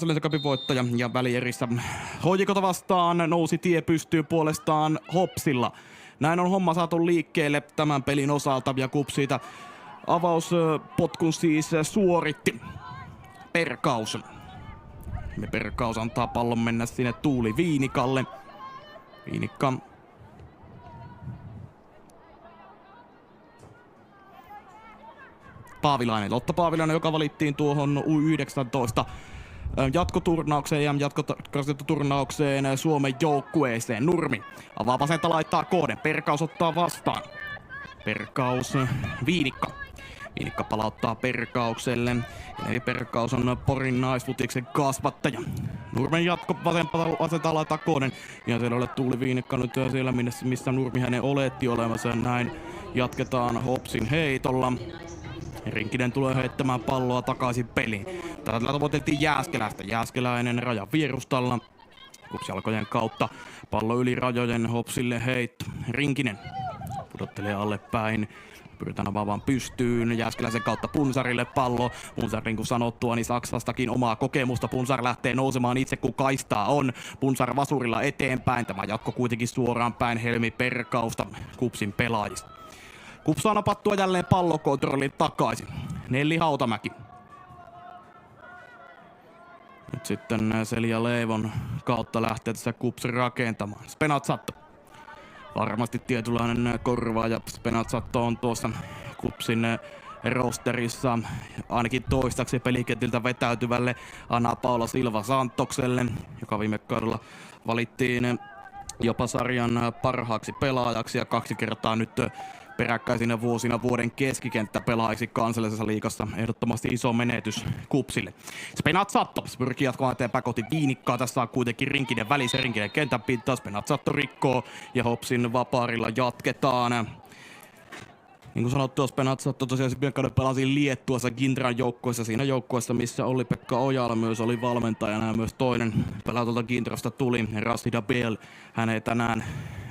Kansallisen cupin voittaja ja välierissä HJK:ta vastaan nousi tie pystyyn puolestaan Hopsilla. Näin on homma saatu liikkeelle tämän pelin osalta ja KuPS siitä avauspotkun siis suoritti. Perkaus. Perkaus antaa pallon mennä sinne Tuuli Viinikalle. Viinikka Paavilainen, Lotta Paavilainen, joka valittiin tuohon U19 jatkoturnaukseen ja jatkoturnaukseen Suomen joukkueeseen. Nurmi avaa vasenta, laittaa kohden. Perkaus ottaa vastaan. Perkaus, Viinikka. Viinikka palauttaa Perkaukselle. Eli Perkaus on Porin naisfutiksen kasvattaja. Nurmen jatko vasenta laittaa kohden. Ja siellä ole Tuuli Viinikka nyt siellä, missä Nurmi hänen oletti olemassa. Näin jatketaan Hopsin heitolla. Rinkinen tulee heittämään palloa takaisin peliin. Tällä tavoiteltiin Jääskeläistä. Jääskeläinen rajan vierustalla. KuPS-jalkojen kautta pallo yli rajojen, Hopsille heitto. Rinkinen pudottelee alle päin. Pyritään avaamaan pystyyn. Jääskeläisen kautta Punsarille pallo. Punsar, niin kuin sanottua, niin Saksastakin omaa kokemusta. Punsar lähtee nousemaan itse, kun kaistaa on. Punsar vasurilla eteenpäin. Tämä jatko kuitenkin suoraan päin Helmi Perkausta, KuPSin pelaajista. KuPS saa napattua jälleen pallokontrollin takaisin. Nelli Hautamäki. Nyt sitten Selja Leivon kautta lähtee tässä KuPS rakentamaan. Spenazzatto. Varmasti tietynlainen korvaaja. Spenazzatto on tuossa KuPSin rosterissa ainakin toistaiseksi peliketiltä vetäytyvälle Ana Paula Silva Santokselle, joka viime kaudella valittiin jopa sarjan parhaaksi pelaajaksi ja 2 kertaa nyt peräkkäisinä vuosina vuoden keskikenttäpelaajiksi kansallisessa liigassa. Ehdottomasti iso menetys KuPSille. Spenazzatto pyrkii jatkoon eteenpäin kohti Viinikkaa. Tässä on kuitenkin Rinkinen välissä, Rinkinen kentän pintaa. Spenazzatto rikkoo ja Hopsin vapaarilla jatketaan. Niin kuin sanottu, Spenazzatto tosiaan viime kauden pelasi Liettuassa Gintran joukkoissa. Siinä joukkoissa, missä Olli-Pekka Ojala myös oli valmentajana ja myös toinen pelaaja tuolta Gintrasta tuli, Rashida Bell. Hän ei tänään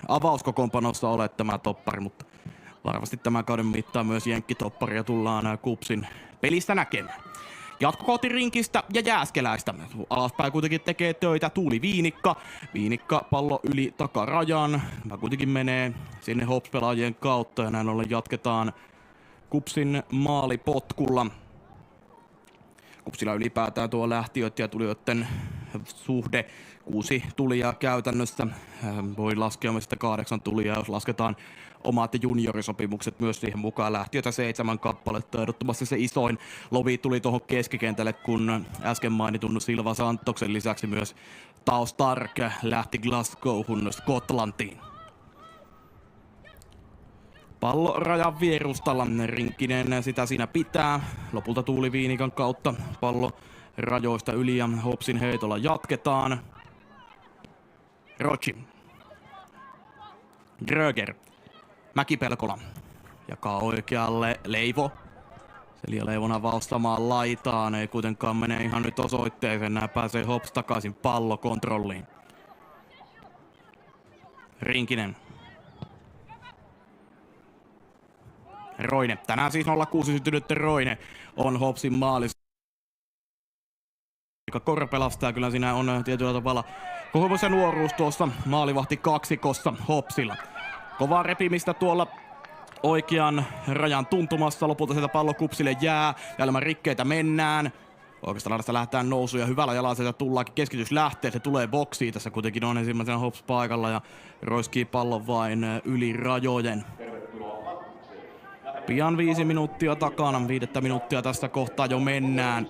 avauskokoonpanossa ole tämä toppari, mutta varmasti tämän kauden mittaan myös jenkkitopparia tullaan KuPSin pelissä näkemään. Jatko kohti Rinkistä ja Jääskeläistä. Alaspäin kuitenkin tekee töitä Tuuli Viinikka. Viinikka pallo yli takarajan. Tämä kuitenkin menee sinne Hops-pelaajien kautta ja näin ollen jatketaan KuPSin maalipotkulla. KuPSilla ylipäätään tuo lähtiöiden ja tulijoiden suhde 6 tulijaa käytännössä. Voi laskea myös 8 tulijaa, jos lasketaan omat juniorisopimukset myös siihen mukaan. Lähtiöitä 7 kappaletta. Ehdottomasti se isoin lovi tuli tuohon keskikentälle, kun äsken mainitun Silva Santoksen lisäksi myös Tao Stark lähti Glasgowhun Skotlantiin. Pallo rajan vierustalla. Rinkinen sitä siinä pitää. Lopulta Tuuli Viinikan kautta pallo rajoista yli ja Hopsin heitolla jatketaan. Rochi. Gröger. Mäki-Pelkola jakaa oikealle Leivo. Selja Leivon avaus samaan laitaan. Ei kuitenkaan mene ihan nyt osoitteeseen. Nää pääsee Hops takaisin pallokontrolliin. Rinkinen. Roine. Tänään siis 06 syntynyt Roine on Hopsin maalissa. Korpelastaa kyllä siinä on tietyllä tavalla kokemus ja nuoruus tuossa maalivahti kaksikossa Hopsilla. Kovaa repimistä tuolla oikean rajan tuntumassa. Lopulta sieltä pallo KuPSille jää. Jälmän rikkeitä mennään. Oikeasta laidasta lähdetään nousuun ja hyvällä jalalla sieltä tullaankin. Keskitys lähtee. Se tulee boksiin. Tässä kuitenkin on ensimmäisenä Hops paikalla ja roiskii pallon vain yli rajojen. Pian 5 minuuttia takana. 5 minuuttia tässä kohtaa jo mennään.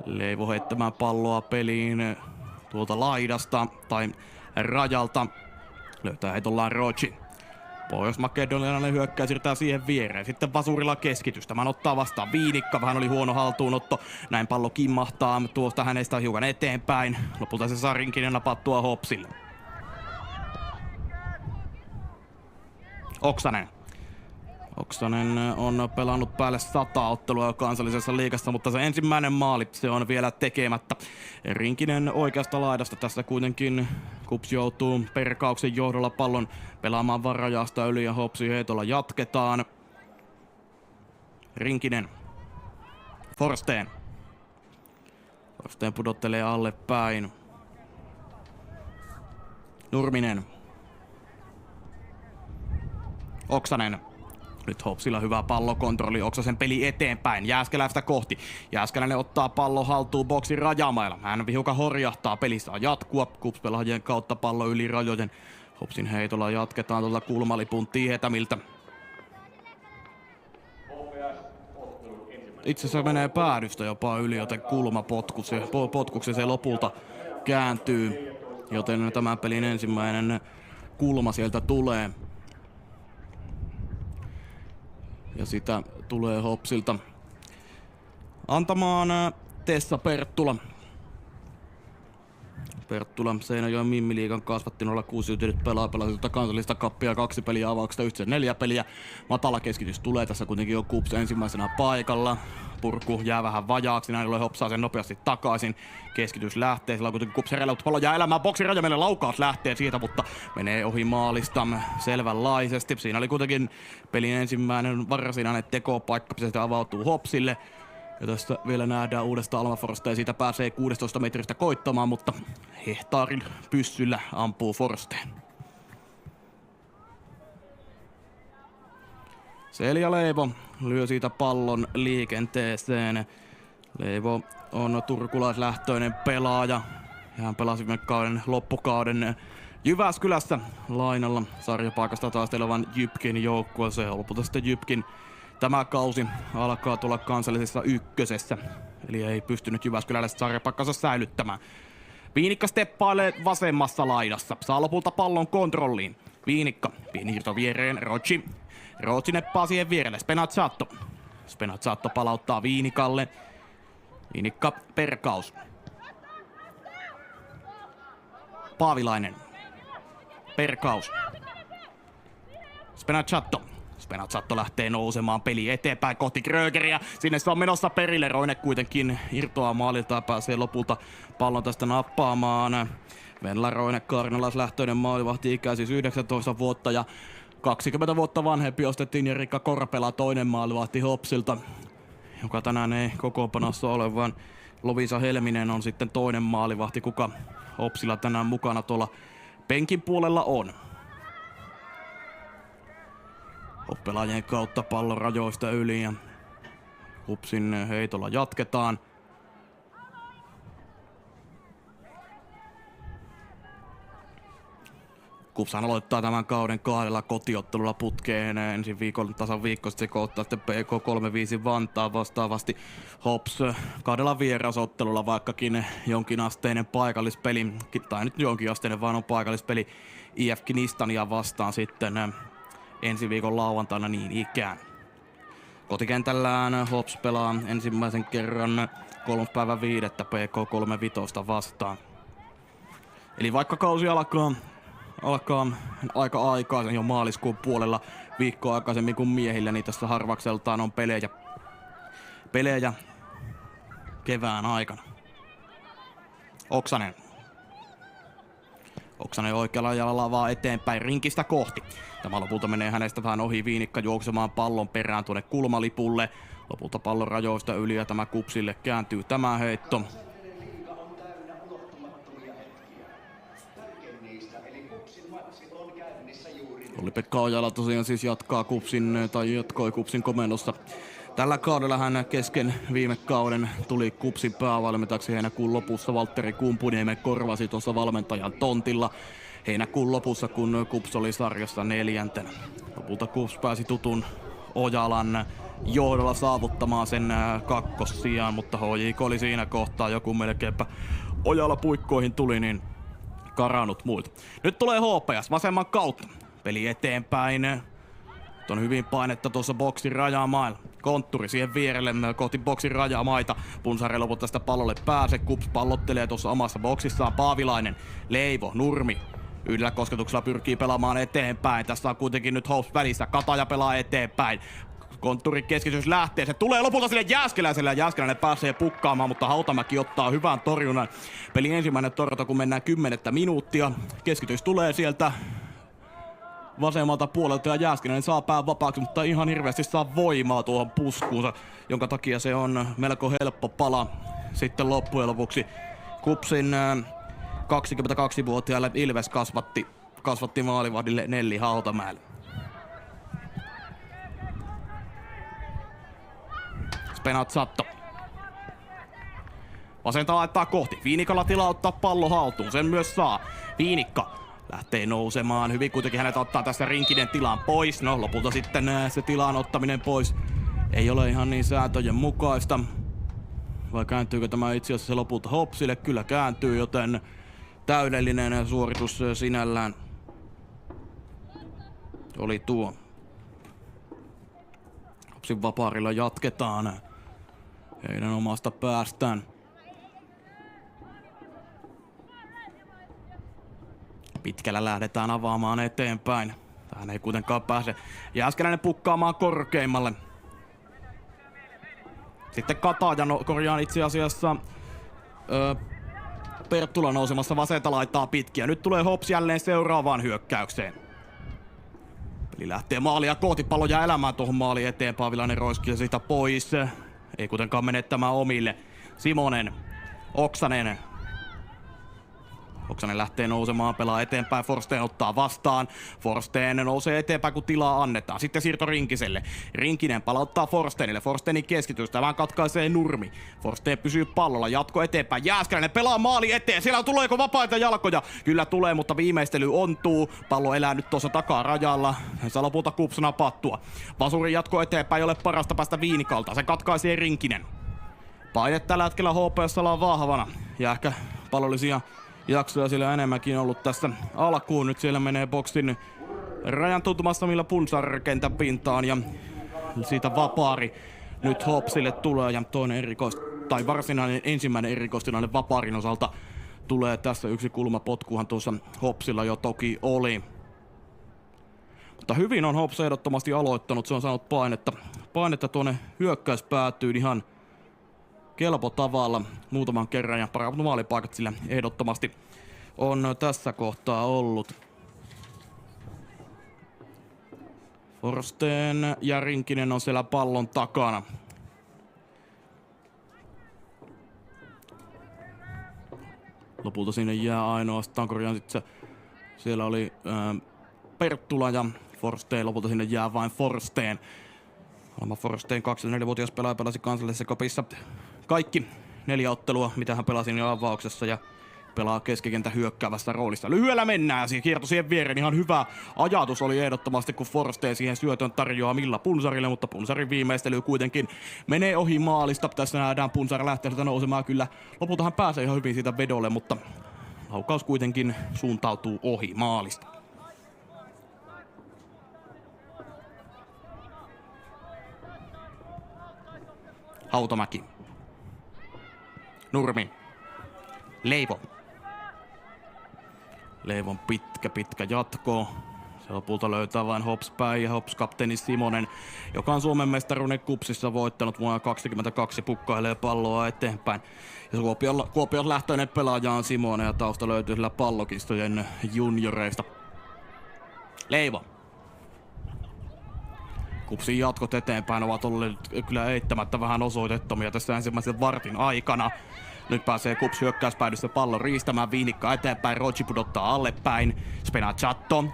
Leivo heittämään palloa peliin tuolta laidasta tai rajalta. Löytää heitollaan Rochi. Pohjois-makedonialainen hyökkää siirtää siihen viereen. Sitten vasurilla keskitys. Tämän ottaa vastaan Viinikka. Vähän oli huono haltuunotto. Näin pallo kimmahtaa tuosta hänestä hiukan eteenpäin. Lopulta se saa Rinkinen napattua Hopsille. Oksanen. Oksanen on pelannut päälle 100 ottelua kansallisessa liigassa, mutta se ensimmäinen maali se on vielä tekemättä. Rinkinen oikeasta laidasta. Tässä kuitenkin KuPS joutuu Perkauksen johdolla pallon pelaamaan varajasta yli ja Hopsin heitolla jatketaan. Rinkinen. Forsteen. Forsteen pudottelee alle päin. Nurminen. Oksanen. Nyt Hopsilla hyvä pallokontrolli. Oksasen peli eteenpäin. Jääskeläistä kohti. Jääskeläinen ottaa pallon haltuun boksin rajamailla. Hän hiukan horjahtaa. Pelissä jatkua. KuPS-pelaajien kautta pallo yli rajojen. Hopsin heitolla jatketaan tuolta kulmalipun tietämiltä. Itse asiassa menee päädystä jopa yli, joten kulmapotkuksi se lopulta kääntyy. Joten tämän pelin ensimmäinen kulma sieltä tulee. Ja sitä tulee Hopsilta antamaan Tessa Perttula. Perttula Seinäjoen Mimmiliigan kasvatti 06 pelaajalta kansallista kappia 2 peliä avauksesta yhteensä 4 peliä. Matala keskitys tulee, tässä kuitenkin on KuPS ensimmäisenä paikalla. Purku jää vähän vajaaksi, näin ollen Hop saa sen nopeasti takaisin. Keskitys lähtee, sillä on kuitenkin KuPS hereillä, mutta pallo jää elämään. Boksin rajamille laukaus lähtee siitä, mutta menee ohi maalista selvänlaisesti. Siinä oli kuitenkin pelin ensimmäinen varsinainen tekopaikka, se avautuu Hopsille. Ja tästä vielä nähdään uudestaan Alma Forsteen ja siitä pääsee 16 metristä koittamaan, mutta hehtaarin pyssyllä ampuu Forsteen. Selja Leivo lyö siitä pallon liikenteeseen. Leivo on turkulaislähtöinen pelaaja. Ja hän pelasi loppukauden Jyväskylässä lainalla sarjapaikasta taistelevan Jypkin joukkueeseen. Lopulta sitten Jypkin tämä kausi alkaa tulla kansallisessa ykkösessä. Eli ei pystynyt jyväskyläläiset sarjapaikkansa säilyttämään. Viinikka steppailee vasemmassa laidassa. Saa lopulta pallon kontrolliin. Viinikka, pieni irto viereen, Rocci. Rocci neppaa siihen vierelle, Spenazzatto. Spenazzatto palauttaa Viinikalle. Viinikka, Perkaus. Paavilainen. Perkaus. Spenazzatto. Spenazzatto lähtee nousemaan peli eteenpäin kohti Grögeriä. Sinne se on menossa perille. Roine kuitenkin irtoaa maalilta ja pääsee lopulta pallon tästä nappaamaan. Venla Roine, kaarnalaislähtöinen maalivahti, ikä siis 19 vuotta ja 20 vuotta vanhempi ostettiin ja Rikka Korpela, toinen maalivahti Hopsilta, joka tänään ei kokoonpanossa ole, vaan Lovisa Helminen on sitten toinen maalivahti, kuka Hopsilla tänään mukana tuolla penkin puolella on. Pelaajien kautta pallon rajoista yli ja Hupsin heitolla jatketaan. KuPShan aloittaa tämän kauden 2 kotiottelulla putkeen. Ensi viikon tasan viikko sitten se koottaa sitten PK35 Vantaa vastaavasti Hops 2 vierasottelulla, vaikkakin jonkinasteinen paikallispeli, tai nyt jonkinasteinen vaan on paikallispeli IF Knistania vastaan sitten ensi viikon lauantaina niin ikään. Kotikentällään Hops pelaa ensimmäisen kerran 3.5. PK35 vastaan. Eli vaikka kausi alkaa aika aikaisin jo maaliskuun puolella, viikkoa aikaisemmin kuin miehillä, niin tässä harvakseltaan on pelejä kevään aikana. Oksanen oikealla jalalla vaan eteenpäin rinkistä kohti. Tämä lopulta menee hänestä vähän ohi, Viinikka juoksemaan pallon perään tuonne kulmalipulle. Lopulta pallon rajoista yli ja tämä KuPSille kääntyy tämä heitto. Olli-Pekka Ojala tosiaan siis jatkoi KuPSin komennossa. Tällä kaudella hän kesken viime kauden tuli KuPSin päävalmentajaksi heinäkuun lopussa. Valtteri Kumpuniemen korvasi tuossa valmentajan tontilla heinäkuun lopussa, kun KuPS oli sarjassa 4. Lopulta KuPS pääsi tutun Ojalan johdolla saavuttamaan sen kakkossijaan, mutta HJK oli siinä kohtaa joku melkeinpä Ojala puikkoihin tuli, niin karannut muilta. Nyt tulee HPS vasemman kautta. Peli eteenpäin. On hyvin painetta tuossa boksin rajamailla. Kontturi siihen vierelle kohti boksin rajamaita. Punsare lopulta tästä pallolle pääse. KuPS pallottelee tuossa omassa boksissaan. Paavilainen, Leivo, Nurmi. Yhdellä kosketuksella pyrkii pelaamaan eteenpäin. Tässä on kuitenkin nyt Hops välissä. Kataja pelaa eteenpäin. Kontturin keskitys lähtee. Se tulee lopulta sille Jääskeläiselle ja Jääskeläinen pääsee pukkaamaan, mutta Hautamäki ottaa hyvän torjunnan. Pelin ensimmäinen torjunta, kun mennään 10 minuuttia. Keskitys tulee sieltä vasemmalta puolelta ja Jääskeläinen saa pään vapaaksi, mutta ihan hirveästi saa voimaa tuohon puskuunsa, jonka takia se on melko helppo pala sitten loppujen lopuksi. KuPSin 22-vuotiaalle Ilves kasvatti maalivahdille Nelli Hautamäelle. Spenazzatto. Vasenta laittaa kohti. Viinikalla tilaa ottaa pallo haltuun. Sen myös saa. Viinikka lähtee nousemaan. Hyvin kuitenkin hänet ottaa tässä Rinkinen tilan pois. No lopulta sitten se tilan ottaminen pois ei ole ihan niin sääntöjen mukaista. Vai kääntyykö tämä itse asiassa lopulta Hopsille? Kyllä kääntyy, joten täydellinen suoritus sinällään oli tuo. Hopsin vapaarilla jatketaan heidän omasta päästään. Pitkällä lähdetään avaamaan eteenpäin. Tähän ei kuitenkaan pääse Jääskeläinen pukkaamaan korkeimmalle. Sitten Kataja korjaan itse asiassa Perttula nousemassa vasenta laittaa pitkiä. Nyt tulee Hops jälleen seuraavaan hyökkäykseen. Peli lähtee maalia kohti, pallo jää elämään tuohon maaliin eteen. Paavilainen roiskii sitä pois. Ei kuitenkaan menettämään omille. Simonen, Oksanen. Oksanen lähtee nousemaan, pelaa eteenpäin, Forsteen ottaa vastaan. Forsteen nousee eteenpäin, kun tilaa annetaan. Sitten siirto Rinkiselle. Rinkinen palauttaa Forsteenille. Forsteenin keskitys, tämän katkaisee Nurmi. Forsteen pysyy pallolla, jatko eteenpäin. Jääskeläinen pelaa maali eteen. Siellä tuleeko vapaita jalkoja? Kyllä tulee, mutta viimeistely ontuu. Pallo elää nyt tuossa takarajalla. Saa lopulta KuPS napattua. Vasurin jatko eteenpäin, ei ole parasta päästä Viinikalta. Se katkaisee Rinkinen. Paine tällä hetkellä HPS:llä on vahvana. Ja ehkä pallollisia jaksoja sillä enemmänkin ollut tässä alkuun. Nyt siellä menee boksin rajan tuntumassa, millä Punsar kentän pintaan ja siitä vapaari nyt Hopsille tulee ja toinen varsinainen ensimmäinen erikoistilanne vapaarin osalta tulee tässä. Yksi kulmapotkuhan tuossa Hopsilla jo toki oli. Mutta hyvin on Hops ehdottomasti aloittanut. Se on saanut painetta tuonne hyökkäyspäätyyn ihan kelpo tavalla muutaman kerran ja parantunut maalipaikat sillä ehdottomasti on tässä kohtaa ollut. Forsteen ja Rinkinen on siellä pallon takana. Lopulta sinne jää ainoastaan korjaan sitten siellä oli Perttula ja Forsteen. Lopulta sinne jää vain Forsteen. Alma Forsteen 24-vuotias pelaaja pelasi kansallisessa kopissa kaikki 4 ottelua, mitä hän pelasi jo avauksessa ja pelaa keskikentän hyökkäävässä roolissa. Lyhyellä mennään, kierto siihen viereen. Ihan hyvä ajatus oli ehdottomasti, kun Forsteen siihen syötön tarjoaa Milla Punsarille, mutta Punsarin viimeistely kuitenkin menee ohi maalista. Tässä nähdään Punsar lähtee sieltä nousemaan kyllä. Lopulta hän pääsee ihan hyvin siitä vedolle, mutta laukaus kuitenkin suuntautuu ohi maalista. Hautamäki. Nurmi. Leivo. Leivon pitkä jatko. Se lopulta löytää vain Hops päin ja Hops kapteeni Simonen, joka on Suomen mestaruuden KuPSissa voittanut vuonna 2022, pukkailee palloa eteenpäin. Ja Kuopion lähtöinen pelaaja on Simonen ja tausta löytyy sillä Pallokistojen junioreista. Leivo. KuPSin jatkot eteenpäin ovat olleet kyllä eittämättä vähän osoitettomia tässä ensimmäisen vartin aikana. Nyt pääsee KuPS hyökkäyspäädyssä pallon riistämään, Viinikka eteenpäin, Rochi pudottaa allepäin, Spenazzatto.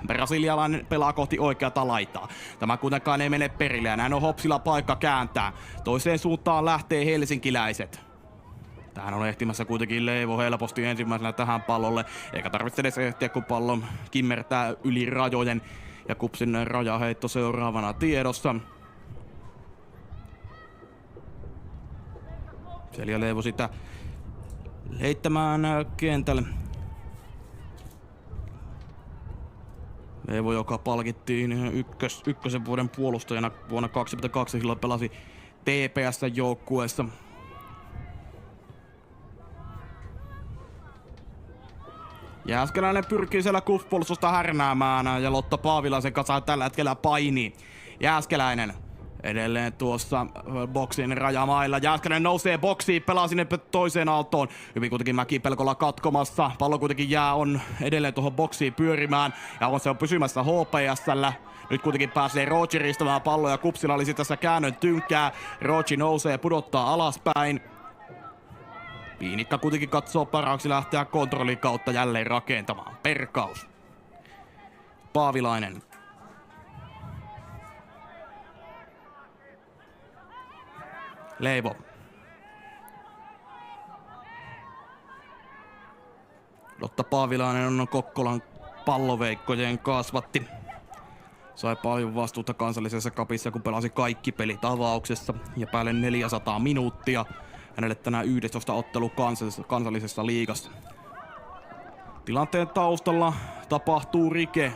Brasilialainen pelaa kohti oikeata laitaa. Tämä kuitenkaan ei mene perille ja näin on Hopsilla paikka kääntää. Toiseen suuntaan lähtee helsinkiläiset. Tähän on ehtimässä kuitenkin Leivo helposti ensimmäisenä tähän pallolle, eikä tarvitse edes ehtiä, kun pallo kimmertää yli rajojen. Ja KuPSin rajaheitto seuraavana tiedossa. Selja Leivo sitä heittämään kentälle. Leivo, joka palkittiin ykkösen vuoden puolustajana vuonna 2022, silloin pelasi TPS-joukkueessa. Jääskeläinen pyrkii siellä KuPS-puolustusta härnäämään ja Lotta Paavilaisen kanssa tällä hetkellä painii. Jääskeläinen Edelleen tuossa boksin rajamailla. Jääskeläinen nousee boksiin, pelaa sinne toiseen aaltoon. Hyvin kuitenkin Mäki-Pelkola katkomassa. Pallo kuitenkin on edelleen tuohon boksiin pyörimään. Ja se on pysymässä HPS:llä. Nyt kuitenkin pääsee Rochi ristämään palloa ja Kupsilla olisi tässä käännön tynkää. Rochi nousee ja pudottaa alaspäin. Viinikka kuitenkin katsoo parhaaksi lähteä kontrollin kautta jälleen rakentamaan. Perkaus. Paavilainen. Leivo. Lotta Paavilainen on Kokkolan palloveikkojen kasvatti. Sai paljon vastuuta kansallisessa kapissa, kun pelasi kaikki pelit avauksessa ja päälle 400 minuuttia. Hänelle tänään 11 ottelu kansallisessa liigassa. Tilanteen taustalla tapahtuu rike.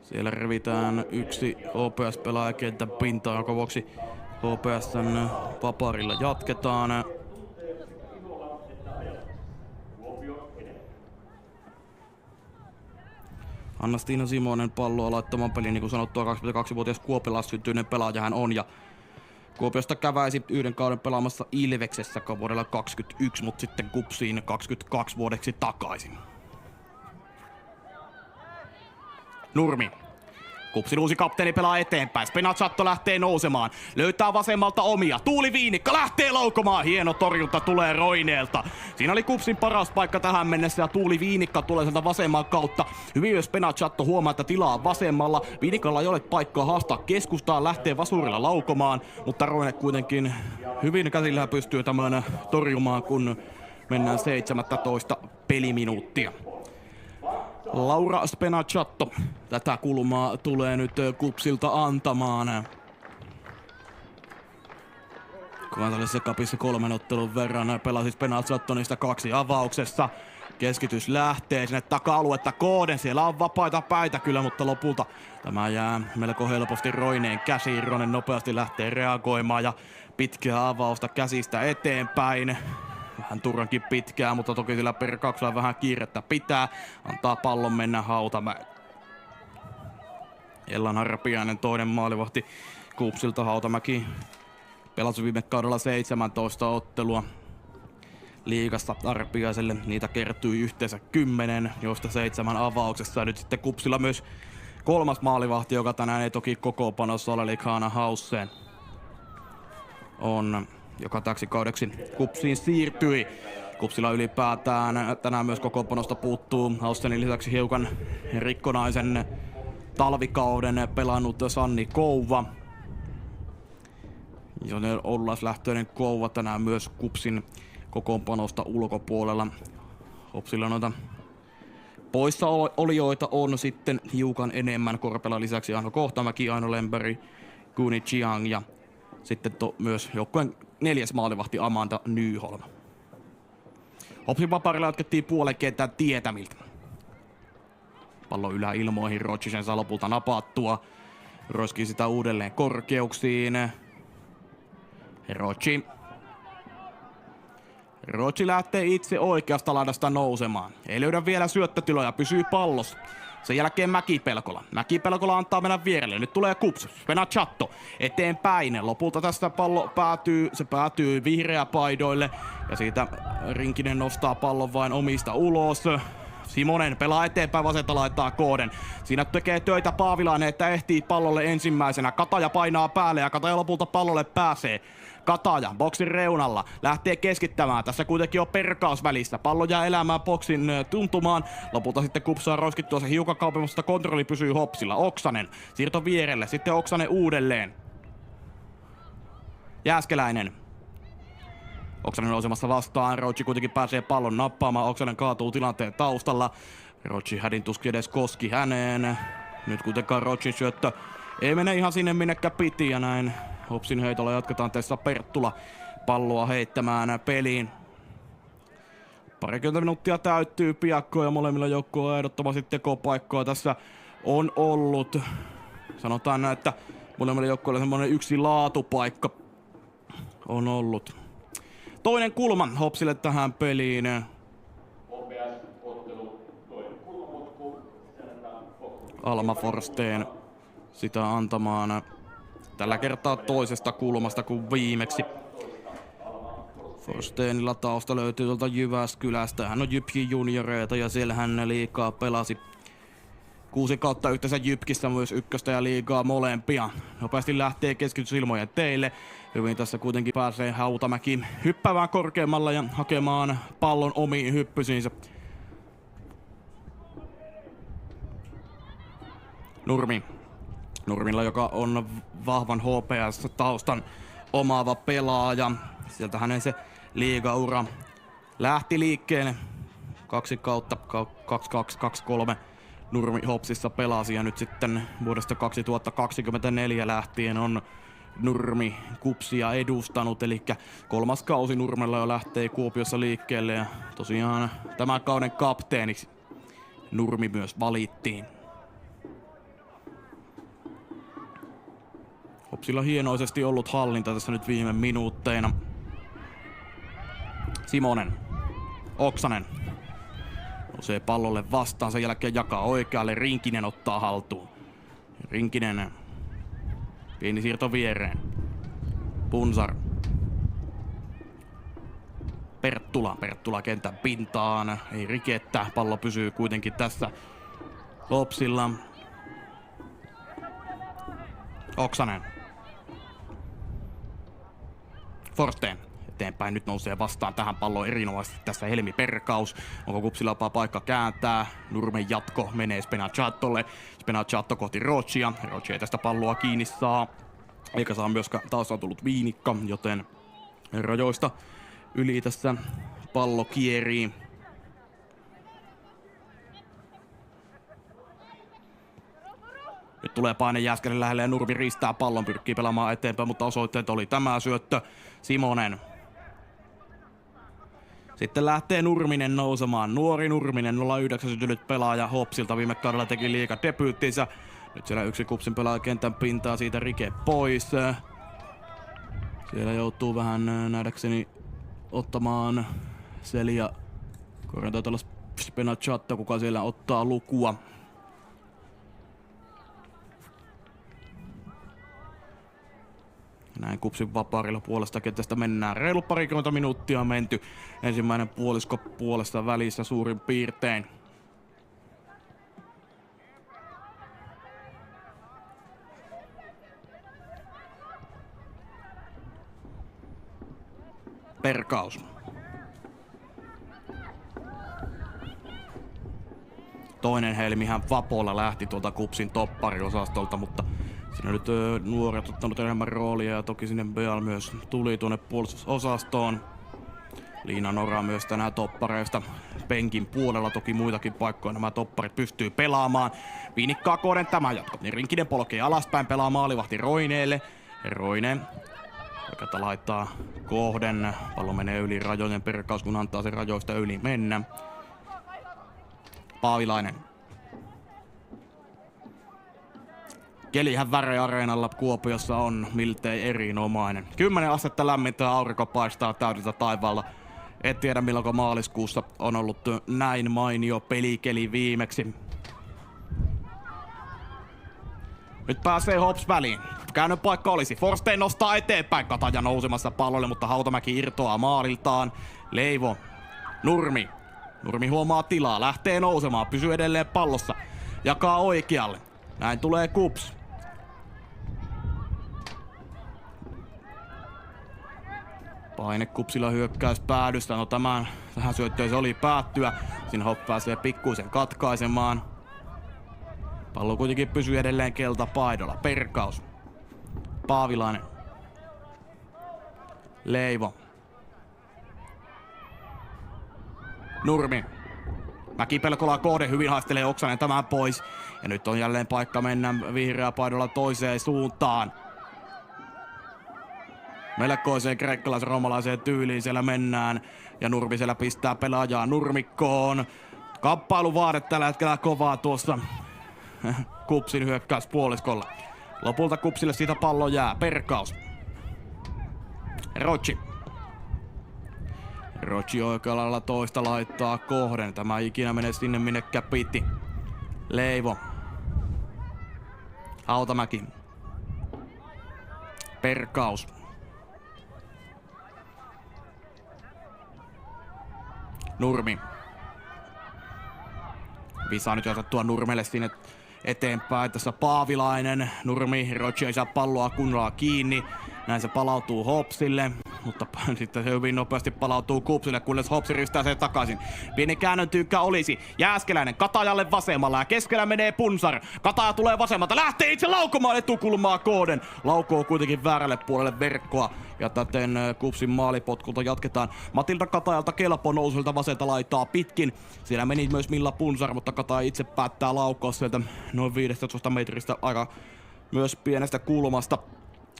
Siellä revitään yksi HPS-pelaaja kentän pintaan, jonka vuoksi HPS:n vaparilla jatketaan. Anna-Stiina Simonen palloa laittamaan peliin, niin kuin sanottua, 22-vuotias Kuopilassa syntyinen pelaaja hän on. Ja Kuopiosta käväisi yhden kauden pelaamassa Ilveksessä vuodella 2021, mutta sitten Kupsiin 22 vuodeksi takaisin. Nurmi. Kupsin uusi kapteeni pelaa eteenpäin. Spenachatto lähtee nousemaan. Löytää vasemmalta omia. Tuuli Viinikka lähtee laukomaan. Hieno torjunta tulee Roineelta. Siinä oli Kupsin paras paikka tähän mennessä ja Tuuli Viinikka tulee sieltä vasemman kautta. Hyvin myös Spenachatto huomaa, että tilaa on vasemmalla. Viinikalla ei ole paikkaa haastaa keskustaan. Lähtee vasurilla laukomaan. Mutta Roine kuitenkin hyvin käsillä pystyy tämän torjumaan, kun mennään 17 peliminuuttia. Laura Spenachatto tätä kulmaa tulee nyt Kupsilta antamaan. Kansallisessa kapissa 3 ottelun verran pelasi Spenachatto niistä 2 avauksessa. Keskitys lähtee sinne taka-aluetta Kooden. Siellä on vapaita päitä kyllä, mutta lopulta tämä jää melko helposti Roineen käsiin. Roine nopeasti lähtee reagoimaan ja pitkää avausta käsistä eteenpäin. Vähän turhankin pitkää, mutta toki sillä Perkauksella vähän kiirettä pitää. Antaa pallon mennä Hautamäen. Ellan Harpiainen toinen maalivahti Kupsilta. Hautamäki pelasi viime kaudella 17 ottelua liigassa Arpiaiselle. Niitä kertyi yhteensä 10, joista 7 avauksessa. Ja nyt sitten Kupsilla myös 3. maalivahti, joka tänään ei toki kokoonpanossa ole, eli Kaana Hausseen on, joka täksi kaudeksi Kupsiin siirtyi. Kupsilla ylipäätään tänään myös kokoonpanosta puuttuu Haussenin lisäksi hiukan rikkonaisen talvikauden pelannut Sanni Kouva. Joten Oulaislähtöinen Kouva tänään myös Kupsin kokoonpanosta ulkopuolella. Kupsilla noita poissaolijoita on sitten hiukan enemmän. Korpela lisäksi Aino Kohtamäki, Aino Lemberg, Kuni Chiang ja sitten myös joukkueen 4. maalivahti Amanda Nyholm. Hopsin vaparilla jatkettiin puolen kentän tietämiltä. Pallo yläilmoihin, Rochi sen saa lopulta napattua. Roski sitä uudelleen korkeuksiin. Rochi lähtee itse oikeasta laidasta nousemaan. Ei löydä vielä syöttötiloja, pysyy pallossa. Sen jälkeen Mäki-Pelkola. Mäki-Pelkola antaa mennä vierelle. Nyt tulee Kups. Spenachatto eteenpäin. Lopulta tästä pallo päätyy vihreäpaidoille. Ja siitä Rinkinen nostaa pallon vain omista ulos. Simonen pelaa eteenpäin, vasenta laittaa Kooden. Siinä tekee töitä Paavilainen, että ehtii pallolle ensimmäisenä. Kataja painaa päälle ja Kataja lopulta pallolle pääsee. Kataja boksin reunalla lähtee keskittämään. Tässä kuitenkin on Perkaus välissä. Pallo jää elämään boksin tuntumaan. Lopulta sitten Kupsaa roskittua se hiukan kaupemmasta. Kontrolli pysyy Hopsilla. Oksanen siirto vierelle. Sitten Oksanen uudelleen. Jääskeläinen. Oksanen nousemassa vastaan. Rochi kuitenkin pääsee pallon nappaamaan. Oksanen kaatuu tilanteen taustalla. Rochi hädintuskin edes koski häneen. Nyt kuitenkaan Rochin syöttö ei mene ihan sinne minnekä piti ja näin. Hopsin heitolla jatketaan tässä Perttula palloa heittämään peliin. 20 minuuttia täyttyy piakkoon ja molemmilla joukkueilla ehdottomasti tekopaikkoa tässä on ollut. Sanotaan näin, että molemmilla joukkueilla semmoinen yksi laatupaikka on ollut. Toinen kulma Hopsille tähän peliin. Alma Forsteen sitä antamaan tällä kertaa toisesta kulmasta kuin viimeksi. Forstenilla tausta löytyy tuolta Jyväskylästä. Hän on Jypkin junioreita ja siellä hän liigaa pelasi 6 kautta yhteensä Jypkissä myös ykköstä ja liigaa molempia. Nopeasti lähtee keskitysilmojen teille. Hyvin tässä kuitenkin pääsee Hautamäki hyppäämään korkeammalla ja hakemaan pallon omiin hyppysiinsä. Nurmilla, joka on vahvan HPS-taustan omaava pelaaja. Sieltä hänen se liigaura lähti liikkeelle. 2 kautta 22-23 Nurmi Hopsissa pelasi ja nyt sitten vuodesta 2024 lähtien on Nurmi KuPSia edustanut, eli 3. kausi Nurmella jo lähtee Kuopiossa liikkeelle ja tosiaan tämän kauden kapteeniksi Nurmi myös valittiin. Hopsilla hienoisesti ollut hallinta tässä nyt viime minuutteina. Simonen, Oksanen nousee pallolle vastaan, sen jälkeen jakaa oikealle, Rinkinen ottaa haltuun. Rinkinen, pieni siirto viereen. Punsar. Perttula kentän pintaan, ei rikettä, pallo pysyy kuitenkin tässä Hopsilla. Oksanen. Forsten eteenpäin, nyt nousee vastaan tähän palloon erinomaisesti tässä Helmi Perkaus. Onko KuPSilla paikka kääntää? Nurmen jatko menee Spenachattolle. Spenachatto kohti Rochia. Rochi ei tästä palloa kiinni saa. Eikä saa myöskään, taas on tullut viinikka, joten rajoista yli tässä pallo kierii. Nyt tulee paine Jääskeläinen lähelle ja Nurmi riistää pallon, pyrkii pelaamaan eteenpäin, mutta osoitteet oli tämä syöttö. Simonen. Sitten lähtee Nurminen nousemaan. Nuori Nurminen, 09 syntynyt pelaaja Hopsilta, viime kaudella teki liigadebyyttinsä. Nyt siellä yksi KuPSin pelaaja kentän pintaa, siitä rike pois. Siellä joutuu vähän nähdäkseni ottamaan Selia. Korjataan tällä Spenachatto, kuka siellä ottaa lukua. Näin KuPSin vapaarilla puolesta kentästä mennään. Reilu parikymmentä minuuttia on menty. Ensimmäinen puolisko puolesta välissä suurin piirtein. Perkaus. Toinen Helmihän Vapolla lähti tuolta KuPSin toppariosastolta, mutta siinä nyt nuoret ottanut enemmän roolia ja toki sinne Beal myös tuli tuonne puolustusosastoon. Liina Nora myös tänään toppareista penkin puolella, toki muitakin paikkoja nämä topparit pystyy pelaamaan. Viinikkaa kohden tämä jatko. Niin Rinkinen polkee alaspäin, pelaa maalivahti Roineelle. Roine oikealta laittaa kohden. Pallo menee yli rajojen, Perkaus kun antaa sen rajoista yli mennä. Paavilainen. Kelihän Väre-areenalla Kuopiossa on miltei erinomainen. 10 astetta lämmintä ja aurinko paistaa täydeltä taivaalla. Et tiedä milloin maaliskuussa on ollut näin mainio pelikeli viimeksi. Nyt pääsee Hops väliin. Käännön paikka olisi. Forsten nostaa eteenpäin. Kataja nousemassa pallolle, mutta Hautamäki irtoaa maaliltaan. Leivo. Nurmi. Nurmi huomaa tilaa. Lähtee nousemaan. Pysyy edelleen pallossa. Jakaa oikealle. Näin tulee KuPS. Paine KuPSilla hyökkäys päädystä. No tähän syöttöön se oli päättyä. Siinä Hop pääsee pikkuisen katkaisemaan. Pallo kuitenkin pysyy edelleen keltapaidolla. Perkaus. Paavilainen. Leivo. Nurmi. Mäki-Pelkola kohde, hyvin haistelee Oksanen tämän pois. Ja nyt on jälleen paikka mennä vihreä paidolla toiseen suuntaan. Melkoiseen kreikkalais-roomalaiseen tyyliin siellä mennään. Ja Nurmi siellä pistää pelaajaa nurmikkoon. Kamppailuvaade tällä hetkellä kovaa tuossa KuPSin hyökkäyspuoliskolla. Lopulta KuPSille siitä pallo jää. Perkaus. Rochi. Rochi oikealla lailla toista laittaa kohden. Tämä ei ikinä mene sinne minnekään piti. Leivo. Hautamäki. Perkaus. Nurmi. Visa nyt otettua Nurmelle sinne eteenpäin. Tässä Paavilainen. Nurmi. Rochi ei saa palloa kunnolla kiinni. Näin se palautuu Hopsille. Mutta sitten se hyvin nopeasti palautuu Kupsille, kunnes Hopsi ristää sen takaisin. Pieni käännöntyykkä olisi. Jääskeläinen Katajalle vasemmalla ja keskellä menee Punsar. Kataja tulee vasemmalta. Lähtee itse laukomaan etukulmaa kohden. Laukoo kuitenkin väärälle puolelle verkkoa. Ja täten Kupsin maalipotkulta jatketaan. Matilda Katajalta kelpo nousulta vasenta laitaa pitkin. Siellä meni myös Milla Punsar, mutta Kataja itse päättää laukoa sieltä noin 15 metristä aika myös pienestä kulmasta.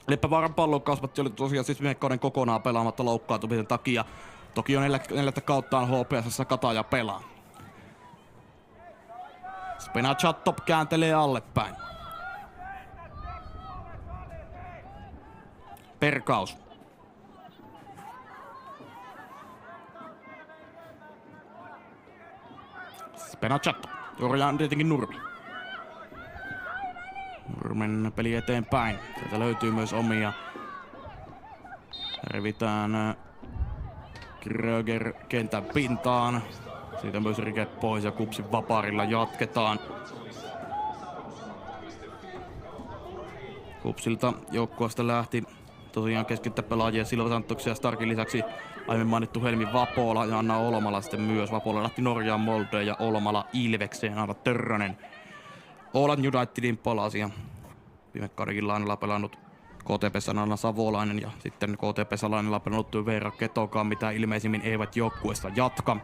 Leppävaaran pallon kasvatti oli tosiaan siis viime kauden kokonaan pelaamatta loukkaantumisen takia. Toki on neljättä kauttaan HPS:ssä Kataja pelaa. Spenachatto kääntelee allepäin. Perkaus. Spenachatto. Jorjaan tietenkin Nurmi. Nurmen peli eteenpäin. Sieltä löytyy myös omia. Revitään Kröger kentän pintaan. Siitä myös rike pois ja Kupsin vaparilla jatketaan. Kupsilta joukkueesta lähti tosiaan keskittä-pelaajia Silva Santoksen ja Starkin lisäksi aiemmin mainittu Helmi Vapola ja Anna Olmala sitten myös. Vapola lähti Norjaan Moldeen ja Olmala Ilvekseen. Anna Törrönen Åland Unitedin palasi ja viime kaudenkin lainalla pelannut KTP:ssä Anna Savolainen ja sitten KTP:ssä lainalla pelannut Veera Ketokaan, mitä ilmeisimmin eivät joukkueessa jatka.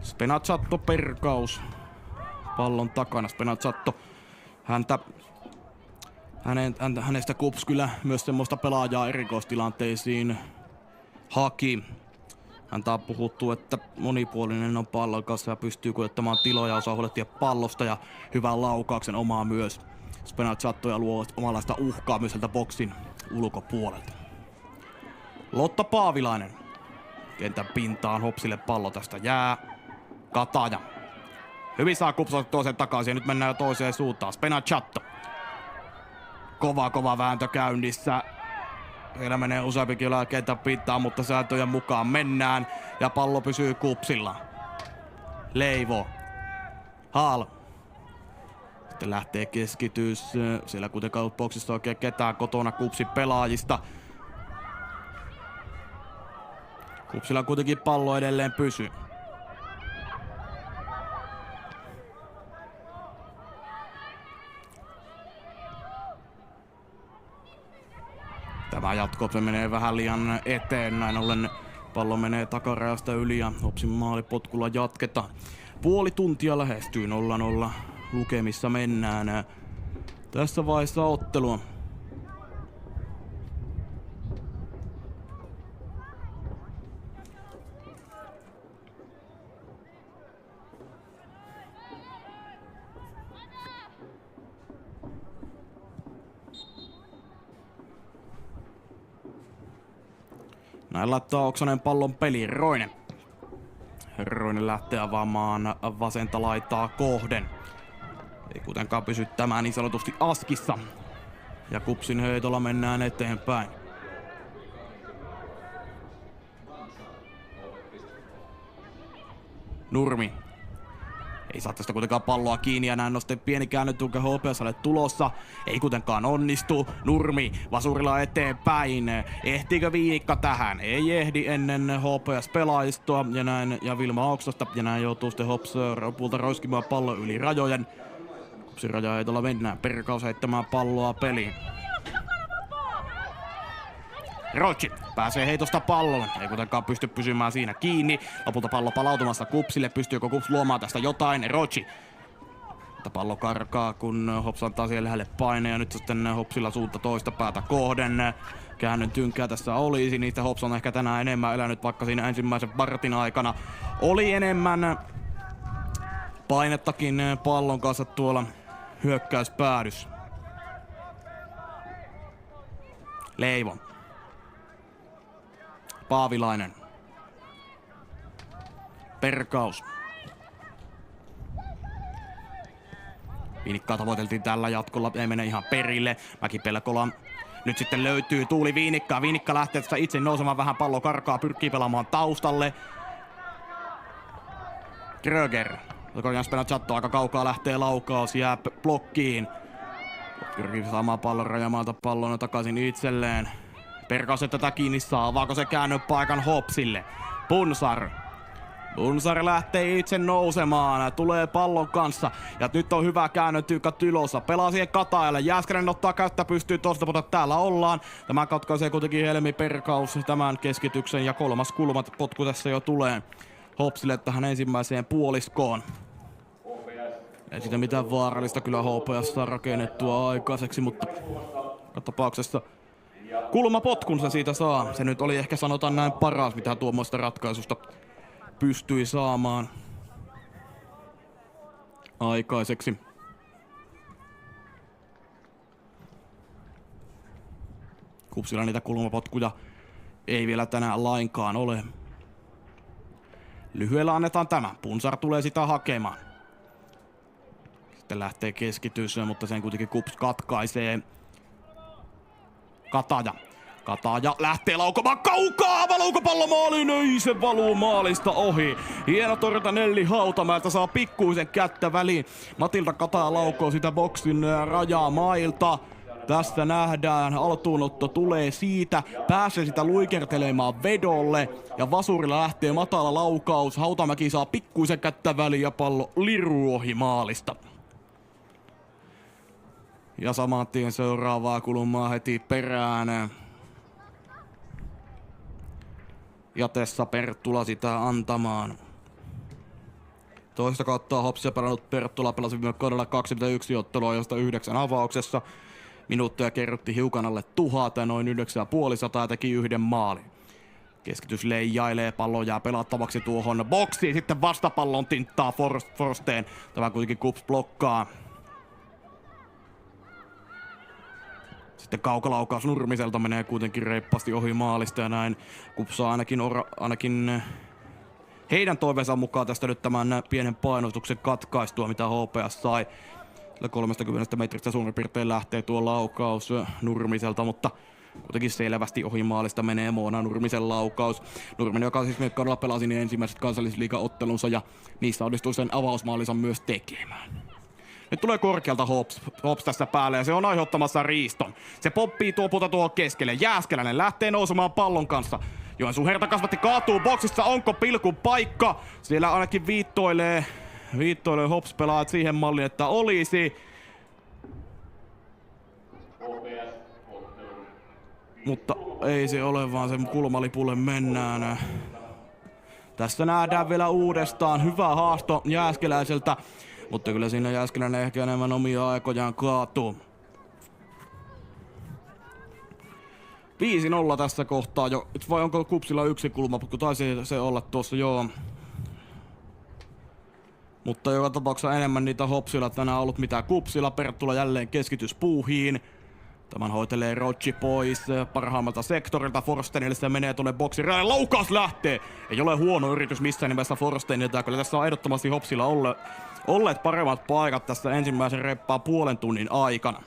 Spenachatto Perkaus pallon takana. Spenachatto hänestä Kups kyllä myös semmoista pelaajaa erikoistilanteisiin haki. Häntä on puhuttu, että monipuolinen on pallon kanssa ja pystyy kuljettamaan tiloja, osaa huolehtia pallosta ja hyvän laukauksen omaa myös. Spenachatto ja luo omanlaista uhkaa myös sieltä boksin ulkopuolelta. Lotta Paavilainen. Kentän pintaan Hopsille pallo tästä jää. Kataja. Hyvin saa kupsattua sen takaisin ja nyt mennään jo toiseen suuntaan. Spenachatto. Kova vääntö käynnissä. Siellä menee useampikin kentän pintaan, mutta sääntöjen mukaan mennään. Ja pallo pysyy Kupsilla. Leivo. Hall. Sitten lähtee keskitys. Siellä kuitenkaan boksissa oikein ketään kotona Kupsin pelaajista. Kupsilla kuitenkin pallo edelleen pysyy. Tämä jatko se menee vähän liian eteen, näin ollen pallo menee takarajasta yli ja Hopsin maalipotkulla jatketaan. Puoli tuntia lähestyy 0-0 lukemissa mennään tässä vaiheessa ottelua. Näin laittaa Oksanen pallon peliin. Roine lähtee avaamaan vasenta laitaa kohden. Ei kuitenkaan pysy tämä niin sanotusti askissa. Ja Kupsin heitolla mennään eteenpäin. Nurmi. Ei saa tästä kuitenkaan palloa kiinni ja näin on sitten pieni käännytulke HPS:lle tulossa. Ei kuitenkaan onnistu. Nurmi vasurilla eteenpäin. Ehtiikö Viinikka tähän? Ei ehdi ennen HPS-pelaajistoa ja näin ja Vilma Oksosta. Ja näin joutuu sitten Hops lopulta roiskimaan pallon yli rajojen. Kupsin rajaheitolla mennään. Perkaus heittämään palloa peliin. Rochi pääsee heitosta pallolle. Ei kuitenkaan pysty pysymään siinä kiinni. Lopulta pallo palautumassa Kupsille. Pystyykö Kups luomaan tästä jotain? Rochi. Mutta pallo karkaa, kun Hops antaa siihen lähelle paine. Ja nyt sitten Hopsilla suunta toista päätä kohden. Käännön tynkää tässä olisi. Niistä Hops on ehkä tänään enemmän elänyt, vaikka siinä ensimmäisen vartin aikana oli enemmän painettakin pallon kanssa tuolla hyökkäyspäädys. Leivo. Paavilainen. Perkaus. Viinikkaa tavoiteltiin tällä jatkolla, ei mene ihan perille. Mäki-Pelkola nyt sitten löytyy Tuuli Viinikkaa. Viinikka lähtee tästä itse nousemaan vähän, pallo karkaa, pyrkii pelaamaan taustalle. Kröger. Korjaan Spenazatto, aika kaukaa lähtee laukaus, jää blokkiin. Pyrkii saamaan pallon rajamaalta pallon takaisin itselleen. Perkaus tätä kiinni saa, avaako se käännöpaikan Hopsille. Punsar lähtee itse nousemaan, tulee pallon kanssa ja nyt on hyvä käännötyykkä Tylossa. Pelaa siihen Katajalle, Jääskeläinen ottaa käyttä pystyy tosta, mutta täällä ollaan. Tämä katkaisee kuitenkin Helmi Perkaus tämän keskityksen ja kolmas kulmat potku tässä jo tulee Hopsille tähän ensimmäiseen puoliskoon. Ei siitä mitään vaarallista kyllä HPS saa rakennettua aikaiseksi, mutta tapauksessa kulmapotkun se siitä saa. Se nyt oli ehkä sanotaan näin paras, mitä tuommoista ratkaisusta pystyi saamaan aikaiseksi. Kupsilla niitä kulmapotkuja ei vielä tänään lainkaan ole. Lyhyellä annetaan tämä. Punsar tulee sitä hakemaan. Sitten lähtee keskitykseen, mutta sen kuitenkin Kups katkaisee. Kataja lähtee laukomaan kaukaa, valuuko pallo maaliin? Ei se valuu maalista ohi. Hieno torjunta Nelli Hautamäeltä, saa pikkuisen kättä väliin. Matilda Kataja laukoo sitä boksin rajaa mailta. Tässä nähdään, altuunotto tulee siitä, pääsee sitä luikertelemaan vedolle ja vasurilla lähtee matala laukaus. Hautamäki saa pikkuisen kättä väliin ja pallo liruu ohi maalista. Ja saman tien seuraavaa kulmaa heti perään. Ja Tessa Perttula sitä antamaan. Toista kautta Hopsia pelannut Perttula pelasi viime kaudella 21 ottelua, josta 9 avauksessa. Minuutteja kerrotti hiukan alle 1000 ja noin 950 ja teki yhden maalin. Keskitys leijailee, pallo jää pelattavaksi tuohon boksiin. Sitten vastapallon tinttaa Forsteen. Tämä kuitenkin Kups blokkaa. Sitten kaukolaukaus Nurmiselta menee kuitenkin reippaasti ohi maalista ja näin Kups saa ainakin heidän toiveensa mukaan tästä nyt tämän pienen painotuksen katkaistua, mitä HPS sai. 30 metristä suurin piirtein lähtee tuo laukaus Nurmiselta, mutta kuitenkin selvästi ohi maalista menee Moona Nurmisen laukaus. Nurminen, joka siis kaudella pelasi niin ensimmäiset kansallisliigaottelunsa ja niissä onnistui sen avausmaalinsa myös tekemään. Nyt tulee korkealta Hops tässä päälle ja se on aiheuttamassa riiston. Se pomppii tuo keskelle. Jääskeläinen lähtee nousemaan pallon kanssa. Joensuun Herta kasvatti kaatuu boksissa. Onko pilkun paikka? Siellä ainakin viittoilee Hops pelaat siihen malliin, että olisi. Mutta ei se ole, vaan sen kulmalipulle mennään. Tässä nähdään vielä uudestaan. Hyvä haasto Jääskeläiseltä. Mutta kyllä siinä Jääskeläinen ehkä enemmän omia aikojaan kaatuu. 5-0 tässä kohtaa jo. Vai onko Kupsilla yksi kulmaputku? Taisi se olla tuossa, joo. Mutta joka tapauksessa enemmän niitä Hopsilla tänään ollut mitä Kupsilla. Perttula jälleen keskitys puuhiin. Tämän hoitelee Rocci pois parhaammalta sektorilta. Forstenille se menee tuonne boksin rajalle. Laukaus lähtee! Ei ole huono yritys missään nimessä Forstenilta. Kyllä tässä on ehdottomasti Hopsilla olleet paremmat paikat tässä ensimmäisen reppaan puolen tunnin aikana.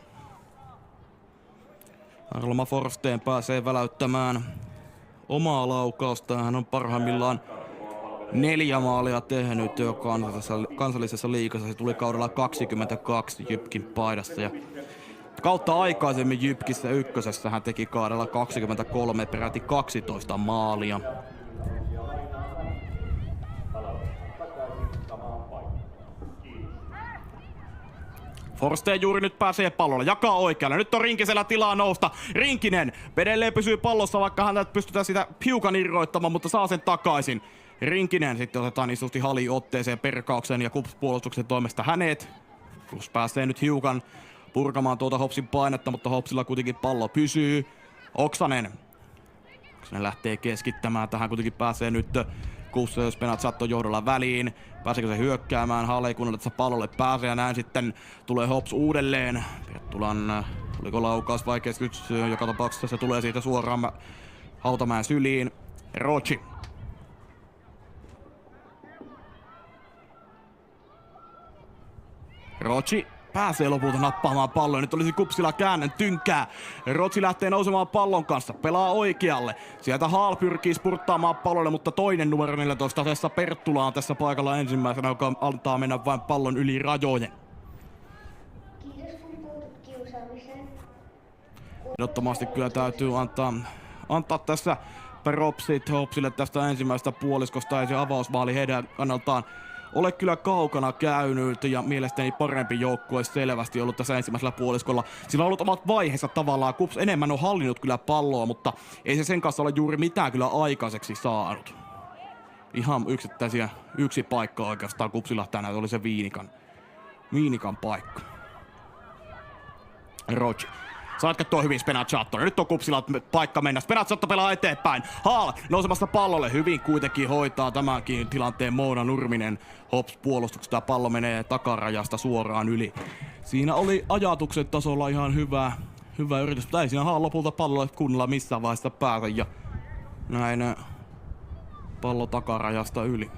Arloma Forsteen pääsee väläyttämään omaa laukausta. Hän on parhaimmillaan 4 maalia tehnyt jo kansallisessa liigassa. Se tuli kaudella 22 Jypkin paidassa. Ja kautta aikaisemmin Jypkissä ykkösessä hän teki kaudella 23 peräti 12 maalia. Forsteen juuri nyt pääsee pallolle, jakaa oikealle. Nyt on Rinkisellä tilaa nousta. Rinkinen edelleen pysyy pallossa, vaikka häntä pystytään sitä hiukan irroittamaan, mutta saa sen takaisin. Rinkinen sitten otetaan isosti otteeseen Perkauksen ja Kups-puolustuksen toimesta hänet. Kups pääsee nyt hiukan purkamaan tuota Hopsin painetta, mutta Hopsilla kuitenkin pallo pysyy. Oksanen lähtee keskittämään. Tähän kuitenkin pääsee nyt Kups Spenazatto johdolla väliin. Pääseekö se hyökkäämään? Hale ei kunnolla tässä pallolle pääsee ja näin sitten tulee Hops uudelleen. Perttulan, oliko laukaus vai keskitys? Joka tapauksessa se tulee siitä suoraan Hautamäen syliin. Rocci. Rocci pääsee lopulta nappaamaan pallon. Nyt olisi Kupsilla käännön tynkää. Rotsi lähtee nousemaan pallon kanssa. Pelaa oikealle. Sieltä Haal pyrkii spurttaamaan pallolle, mutta toinen numero 14 Tessa Perttula on tässä paikalla ensimmäisenä, joka antaa mennä vain pallon yli rajojen. Kiitos kun puutut kiusaamiseen. Ehdottomasti kyllä täytyy antaa tässä propsit Hopsille tästä ensimmäisestä puoliskosta. Ei se avausmaali heidän kannaltaan ole kyllä kaukana käynyt ja mielestäni parempi joukkue selvästi ollut tässä ensimmäisellä puoliskolla. Sillä on ollut omat vaiheensa tavallaan. Kups enemmän on hallinnut kyllä palloa, mutta ei se sen kanssa ole juuri mitään kyllä aikaiseksi saanut. Ihan yksittäisiä, yksi paikka oikeastaan Kupsilla tänään oli se Viinikan paikka. Roger. Saat katsoa hyvin Spenazzatto. Nyt on Kupsilla paikka mennä. Spenazzatto pelaa eteenpäin. Haal nousemassa pallolle. Hyvin kuitenkin hoitaa tämänkin tilanteen Moona Nurminen. Hops puolustuksesta pallo menee takarajasta suoraan yli. Siinä oli ajatuksen tasolla ihan hyvä yritys. Mutta ei siinä Haal lopulta pallolle kunnolla missään vaiheessa päätä. Ja näin pallo takarajasta yli.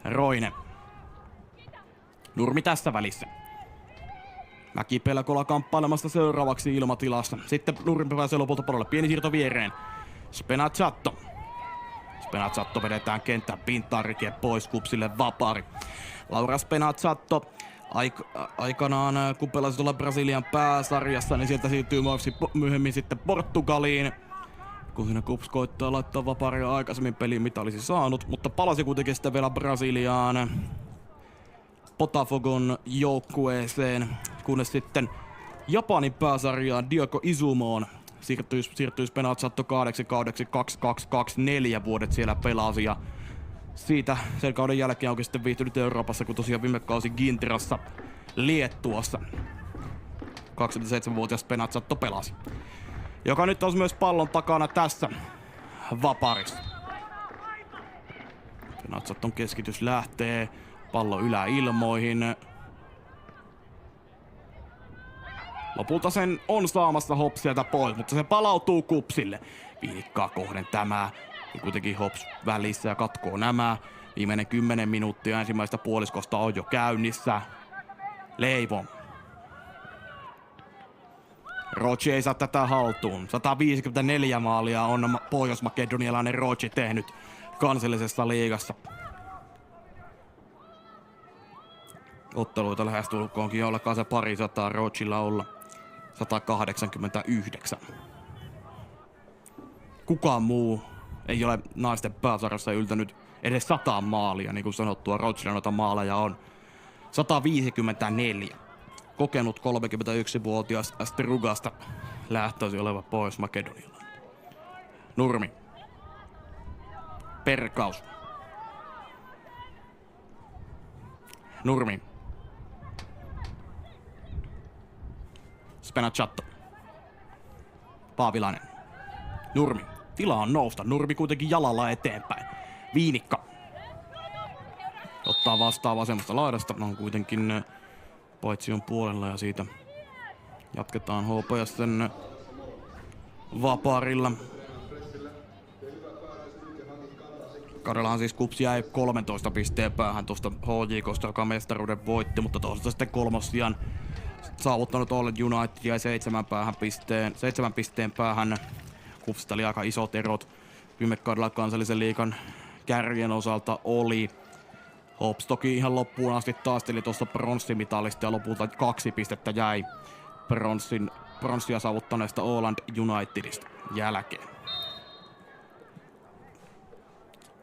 Roine. Nurmi tässä välissä. Mäki-Pelkola kamppailemassa seuraavaksi ilmatilassa. Sitten Nurmi pääsee lopulta pallolle. Pieni siirto viereen. Spenazzatto. Spenazzatto vedetään kentän pintaan, rike pois Kupsille vapaari. Laura Spenazzatto aikanaan kun pelasi tuolla Brasilian pääsarjassa, niin sieltä siirtyy myöhemmin sitten Portugaliin. Kun siinä Kups koittaa laittaa vapaaria aikaisemmin peliin, mitä olisi saanut, mutta palasi kuitenkin sitten vielä Brasiliaan. Botafogon joukkueeseen, kunnes sitten Japanin pääsarjaan Diogo Izumoon siirtyi Spenazzatto 2 kaudeksi 2224 vuodet siellä pelasi ja siitä sen kauden jälkeen onkin sitten viihtynyt Euroopassa, kun tosiaan viime kausi Gintrassa Liettuassa 27-vuotias Spenazzatto pelasi, joka nyt on myös pallon takana tässä vaparissa. Spenazzatton keskitys lähtee. Pallo yläilmoihin. Lopulta sen on saamassa Hops sieltä pois, mutta se palautuu Kupsille. Viinikkaa kohden tämä. Ja kuitenkin Hops välissä ja katkoo nämä. Viimeinen 10 minuuttia ensimmäistä puoliskosta on jo käynnissä. Leivon. Roche ei saa tätä haltuun. 154 maalia on pohjois-makedonialainen Roche tehnyt kansallisessa liigassa. Otteluita lähestulkoonkin jollakaan se pari sataa Rochilla olla. 189. Kukaan muu ei ole naisten pääsarjassa yltänyt edes 100 maalia, niin kuin sanottua. Rochilla noita maaleja on 154. Kokenut 31-vuotias Strugasta lähtöisin oleva Pohjois-Makedonialainen. Nurmi. Perkaus. Nurmi. Spenazzatto. Paavilainen. Nurmi. Tila on nousta. Nurmi kuitenkin jalalla eteenpäin. Viinikka. Ottaa vastaan vasemmasta laidasta. On kuitenkin Paitsion puolella ja siitä jatketaan HPS:n vapaarilla. Kaudellahan siis Kups jäi 13 pisteen päähän tuosta HJK:sta, joka mestaruuden voitti, mutta tuosta sitten kolmossijan saavuttanut All United jäi 7 pisteen päähän. Kupsista oli aika isot erot. Viime kaudella kansallisen liigan kärjen osalta oli. Hops toki ihan loppuun asti taisteli tuosta pronssimitalista ja lopulta 2 pistettä jäi pronssia saavuttaneesta Åland Unitedista jälkeen.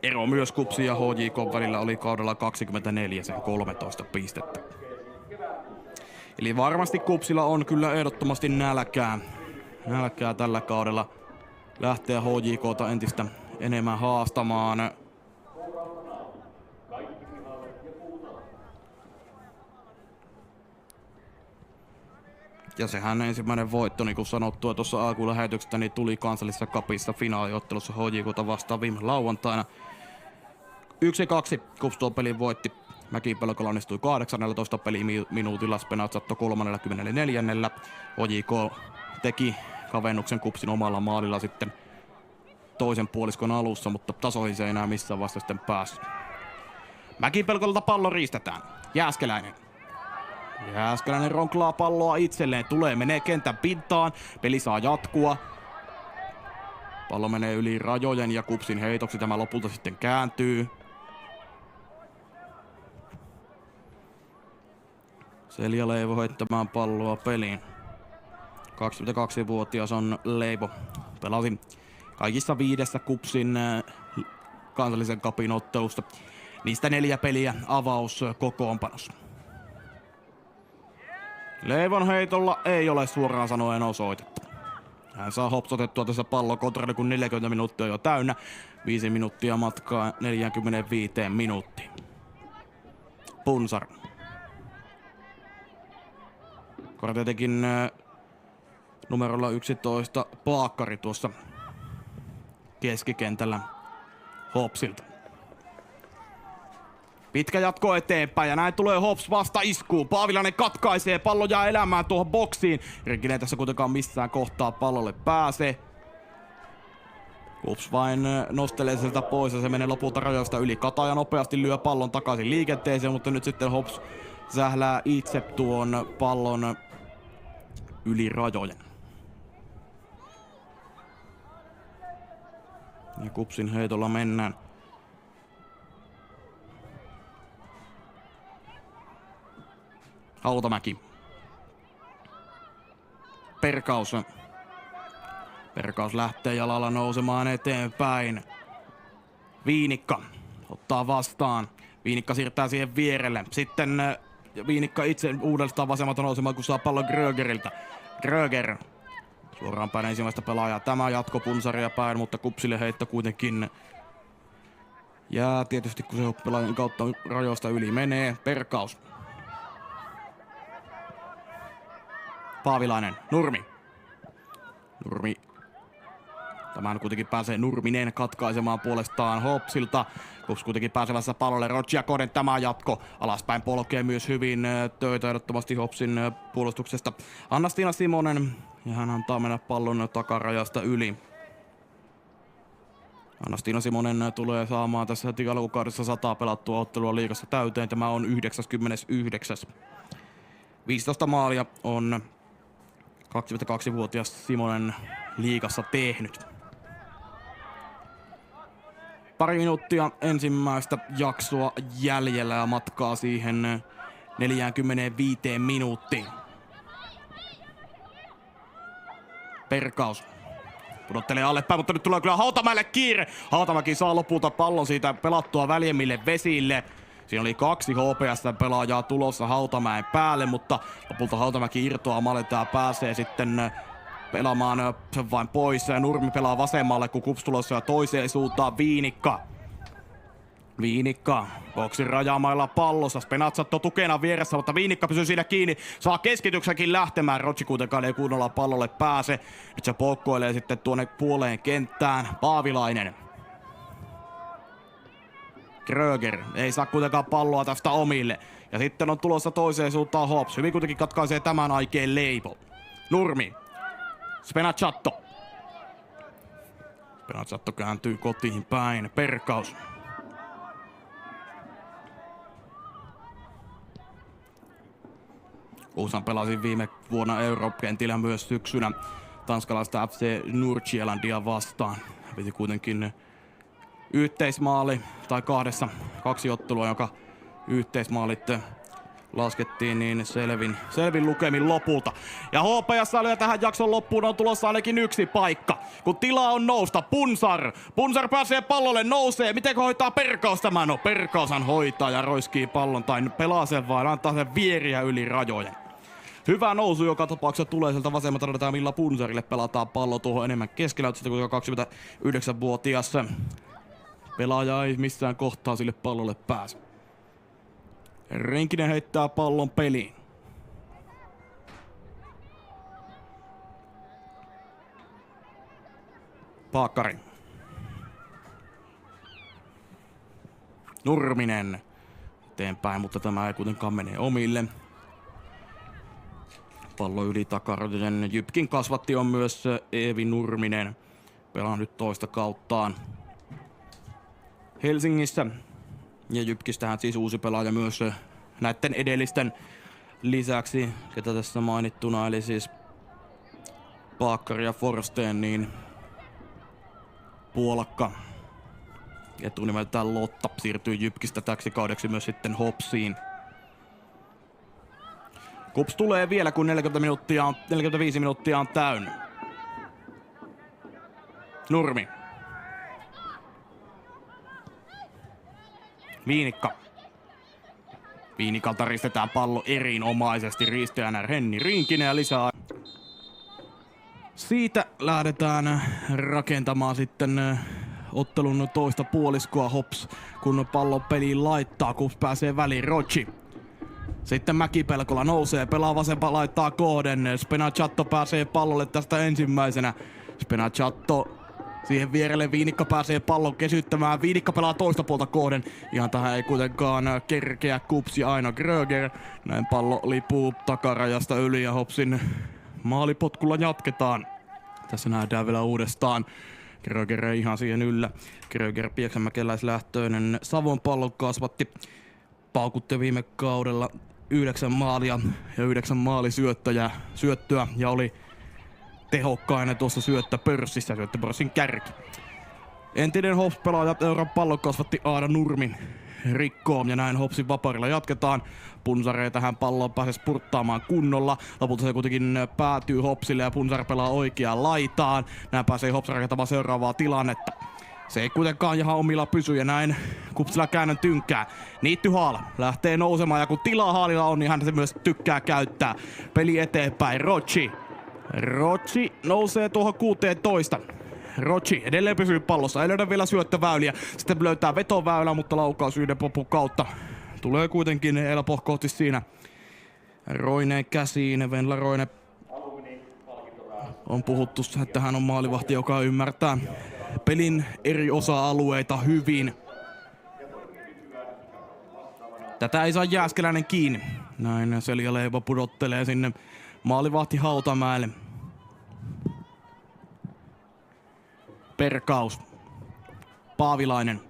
Ero myös Kupsin ja HJK välillä oli kaudella 24 sen 13 pistettä. Eli varmasti Kupsilla on kyllä ehdottomasti nälkää tällä kaudella lähteä HJK:ta entistä enemmän haastamaan. Ja sehän ensimmäinen voitto, niin kuin sanottua tuossa alkulähetyksestä, niin tuli kansallisessa cupissa finaaliottelussa HJK:ta vastaan viime lauantaina. 1-2 Kups tuon pelin voitti. Mäki-Pelkola onnistui 18 peliminuutilla, Spenazzatto 34. HJK teki kavennuksen Kupsin omalla maalilla sitten toisen puoliskon alussa, mutta tasoihin se ei enää missään vasta sitten päässyt. Mäkipelkolta pallo riistetään. Jääskeläinen. Jääskeläinen ronklaa palloa itselleen. Menee kentän pintaan. Peli saa jatkua. Pallo menee yli rajojen ja KuPSin heitoksi. Tämä lopulta sitten kääntyy. Selja Leivo heittämään palloa peliin. 22-vuotias on Leivo. Pelasi kaikissa 5 KuPSin kansallisen cupin ottelusta. Niistä 4 peliä avauskokoonpanossa. Leivon heitolla ei ole suoraan sanoen osoitettu. Hän saa hopsotettua tässä pallokontrolli, kun 40 minuuttia on jo täynnä. 5 minuuttia matkaa 45 minuuttiin. Punsar. Tietenkin numerolla 11 Paakkari tuossa keskikentällä Hopsilta. Pitkä jatko eteenpäin ja näin tulee Hops vasta iskuun. Paavilainen katkaisee, pallo jää elämään tuohon boksiin. Rinkinen ei tässä kuitenkaan missään kohtaa pallolle pääse. KuPS vain nostelee sieltä pois ja se menee lopulta rajoista yli. Kataja nopeasti lyö pallon takaisin liikenteeseen, mutta nyt sitten Hops sählää itse tuon pallon yli rajojen. Ja KuPSin heitolla mennään. Hautamäki. Perkaus. Perkaus lähtee jalalla nousemaan eteenpäin. Viinikka ottaa vastaan. Viinikka siirtää siihen vierelle. Sitten Viinikka itse uudestaan vasemmalta nousemaan, kun saa pallon Grögeriltä. Gröger suoraan päin ensimmäistä pelaajaa. Tämä jatko Punsaria päin, mutta KuPSille heitto kuitenkin jää tietysti, kun se pelaajan kautta rajoista yli menee. Perkaus. Paavilainen. Nurmi. Nurmi. Tämän kuitenkin pääsee Nurminen katkaisemaan puolestaan Hopsilta. KuPS kuitenkin pääsevässä pallolle. Rotsiakonen tämä jatko. Alaspäin polkee myös hyvin töitä ehdottomasti Hopsin puolustuksesta. Anna-Stiina Simonen. Ja hän antaa mennä pallon takarajasta yli. Anna-Stiina Simonen tulee saamaan tässä heti alkukaudessa 100 pelattua ottelua liigassa täyteen. Tämä on 99. 15 maalia on 22-vuotias Simonen liigassa tehnyt. Pari minuuttia ensimmäistä jaksoa jäljellä ja matkaa siihen 45 minuuttiin. Perkaus pudottelee allepäin, mutta nyt tulee kyllä Hautamäelle kiire. Hautamäki saa lopulta pallon siitä pelattua väljemmille vesille. Siinä oli 2 HPS-pelaajaa tulossa Hautamäen päälle, mutta lopulta Hautamäki irtoaa tää pääsee sitten pelaamaan sen vain pois. Nurmi pelaa vasemmalle, kun KuPS tulossa ja toiseen suuntaan Viinikka. Viinikka boksin rajamailla pallossa. Spenazzatto tukena vieressä, mutta Viinikka pysyy siinä kiinni. Saa keskityksenkin lähtemään. Rotsi kuitenkaan ei kunnolla pallolle pääse. Nyt se poukkoilee sitten tuonne puoleen kenttään. Paavilainen. Gröger ei saa kuitenkaan palloa tästä omille. Ja sitten on tulossa toiseen suuntaan Hops. Hyvin kuitenkin katkaisee tämän aikeen Leivo. Nurmi. Spenazzatto. Spenazzatto kääntyy kotiin päin. Perkaus. Uusan pelasi viime vuonna Eurokentillä myös syksynä tanskalaista FC Nordsjællandia vastaan. Piti kuitenkin yhteismaali tai kaksi ottelua, joka yhteismaalit laskettiin niin selvin lukemin lopulta. Ja HPS lyö tähän jakson loppuun on tulossa ainakin yksi paikka. Kun tila on nousta, Punsar pääsee pallolle, nousee. Miten hoitaa Perkaus tämän? No Perkaushan hoitaa ja roiskii pallon tai pelaa sen vaan, antaa sen vieriä yli rajojen. Hyvä nousu joka tapauksessa tulee sieltä vasemmalta rataa, millä Punsarille pelataan pallo tuohon enemmän keskellä, sitten kun 29-vuotias pelaaja ei missään kohtaa sille pallolle pääse. Rinkinen heittää pallon peliin. Paakkari. Nurminen eteenpäin, mutta tämä ei kuitenkaan mene omille. Pallo yli takarajojen. Jypkin kasvatti on myös Eevi Nurminen. Pelaa nyt toista kauttaan Helsingissä. Ja Jypkistähän siis uusi pelaaja myös näiden edellisten lisäksi, ketä tässä mainittuna, eli siis Paakkari ja Forsteen, niin puolakka etunimeltään Lotta siirtyy Jypkistä täksi kaudeksi myös sitten Hopsiin. KuPS tulee vielä, kun 45 minuuttia on täynnä. Nurmi. Viinikka. Viinikalta ristetään pallo erinomaisesti. Risteänä Henni Rinkinen ja lisää. Siitä lähdetään rakentamaan sitten ottelun toista puoliskoa. Hops, kun pallo peliin laittaa. KuPS pääsee väliin. Rochi. Sitten Mäki-Pelkola nousee, pelaa vasempaa, laittaa kohden. Spenachatto pääsee pallolle tästä ensimmäisenä. Spenachatto siihen vierelle, Viinikka pääsee pallon kesyttämään. Viinikka pelaa toista puolta kohden. Ihan tähän ei kuitenkaan kerkeä KuPS ja aina Gröger. Näin pallo lipuu takarajasta yli ja Hopsin maalipotkulla jatketaan. Tässä nähdään vielä uudestaan. Gröger ei ihan siihen yllä. Gröger pieksämäkeläislähtöinen Savon pallon kasvatti. Paukutti viime kaudella 9 maalia ja 9 maalisyöttöä ja oli tehokkainen tuossa syöttöpörssissä, syöttöpörssin kärki. Entinen Hops-pelaaja Euron pallon kasvatti Aada Nurmin rikkoo ja näin Hopsin vaparilla jatketaan. Punsar ei tähän palloon pääse spurttaamaan kunnolla. Lopulta se kuitenkin päätyy Hopsille ja Punsar pelaa oikeaan laitaan. Näin pääsee Hops rakentamaan seuraavaa tilannetta. Se ei kuitenkaan ihan omilla pysy ja näin KuPSilla käännön tynkää. Niitty Haala lähtee nousemaan ja kun tilaa Haalilla on, niin hän se myös tykkää käyttää. Peli eteenpäin. Rochi nousee tuohon 16. Rochi edelleen pysyy pallossa. Ei löydä vielä syöttöväyliä. Sitten löytää vetoväylä, mutta laukaus yhden popun kautta tulee kuitenkin helpohkohti siinä. Roine käsiin. Venla Roine on puhuttu, että hän on maalivahti, joka ymmärtää pelin eri osa-alueita hyvin. Tätä ei saa Jääskeläinen kiinni. Näin Selja Leivo pudottelee sinne maalivahti Hautamäelle. Perkaus. Paavilainen.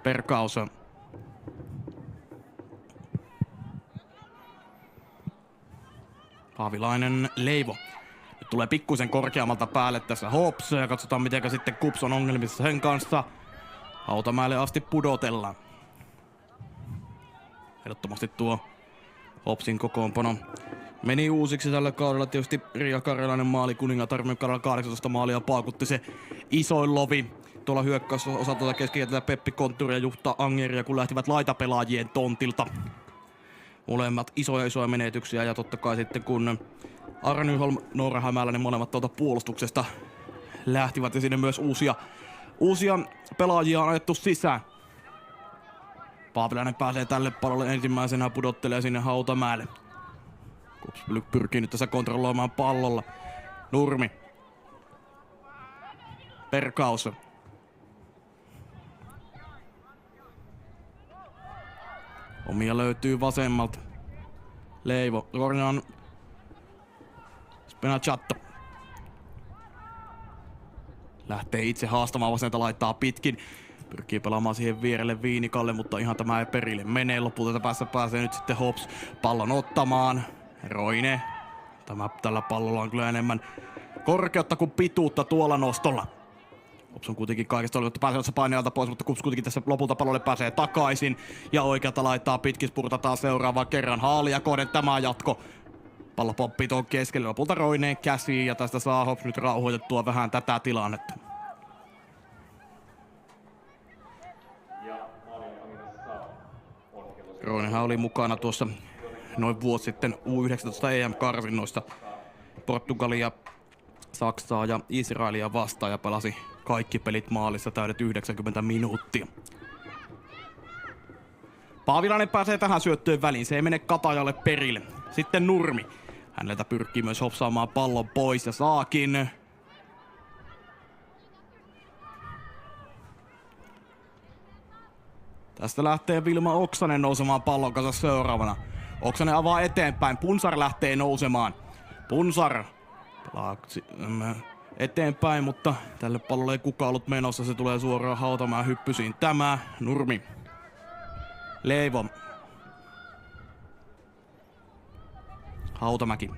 Perkaus. Paavilainen Leivo. Nyt tulee pikkuisen korkeammalta päälle tässä Hops ja katsotaan miten sitten KuPS on ongelmissa sen kanssa. Hautamäelle asti pudotellaan. Ehdottomasti tuo Hopsin kokoonpano meni uusiksi tällä kaudella. Tietysti Riia Karjalainen maalikuningatar, kaudella 18 maalia paakutti se isoin lovi. Tuolla hyökkäysosalta keskikentältä Peppi Kontturi ja Juhta Angeria, kun lähtivät laitapelaajien tontilta. Molemmat isoja menetyksiä ja totta kai sitten kun Ara Nyholm, Noora Hämäläinen molemmat tuolta puolustuksesta lähtivät ja sinne myös uusia pelaajia on ajettu sisään. Paavilainen pääsee tälle pallolle ensimmäisenä, pudottelee sinne Hautamäelle. KuPS pyrkii nyt tässä kontrolloimaan pallolla. Nurmi. Perkaus. Omia löytyy vasemmalta. Leivo. Rornan. Spenachatto. Lähtee itse haastamaan vasenta, laittaa pitkin. Pyrkii pelaamaan siihen vierelle Viinikalle, mutta ihan tämä ei perille mene. Lopulta päässä pääsee nyt sitten Hops pallon ottamaan. Roine. Tällä pallolla on kyllä enemmän korkeutta kuin pituutta tuolla nostolla. Hops on kuitenkin kaikesta olivat pääsemässä painijalta pois, mutta KuPS kuitenkin tässä lopulta pallolle pääsee takaisin. Ja oikealta laittaa pitkin, spurtataan seuraavaan kerran. Haalia kohden tämä jatko. Pallo pomppii tuon keskelle, lopulta Roineen käsiin ja tästä saa Hops nyt rauhoitettua vähän tätä tilannetta. Roinenhan oli mukana tuossa noin vuosi sitten U19 EM-karsinnoista Portugalia, Saksaa ja Israelia vastaan ja pelasi kaikki pelit maalissa täydet 90 minuuttia. Paavilainen pääsee tähän syöttöön väliin, se ei mene Katajalle perille. Sitten Nurmi. Häneltä pyrkii myös hopsaamaan pallon pois ja saakin. Tästä lähtee Vilma Oksanen nousemaan pallon kanssa seuraavana. Oksanen avaa eteenpäin. Punsar lähtee nousemaan. Punsar eteenpäin, mutta tälle pallolle ei kukaan ollut menossa. Se tulee suoraan Hautamäen hyppysiin. Tämä Nurmi. Leivo. Hautamäki.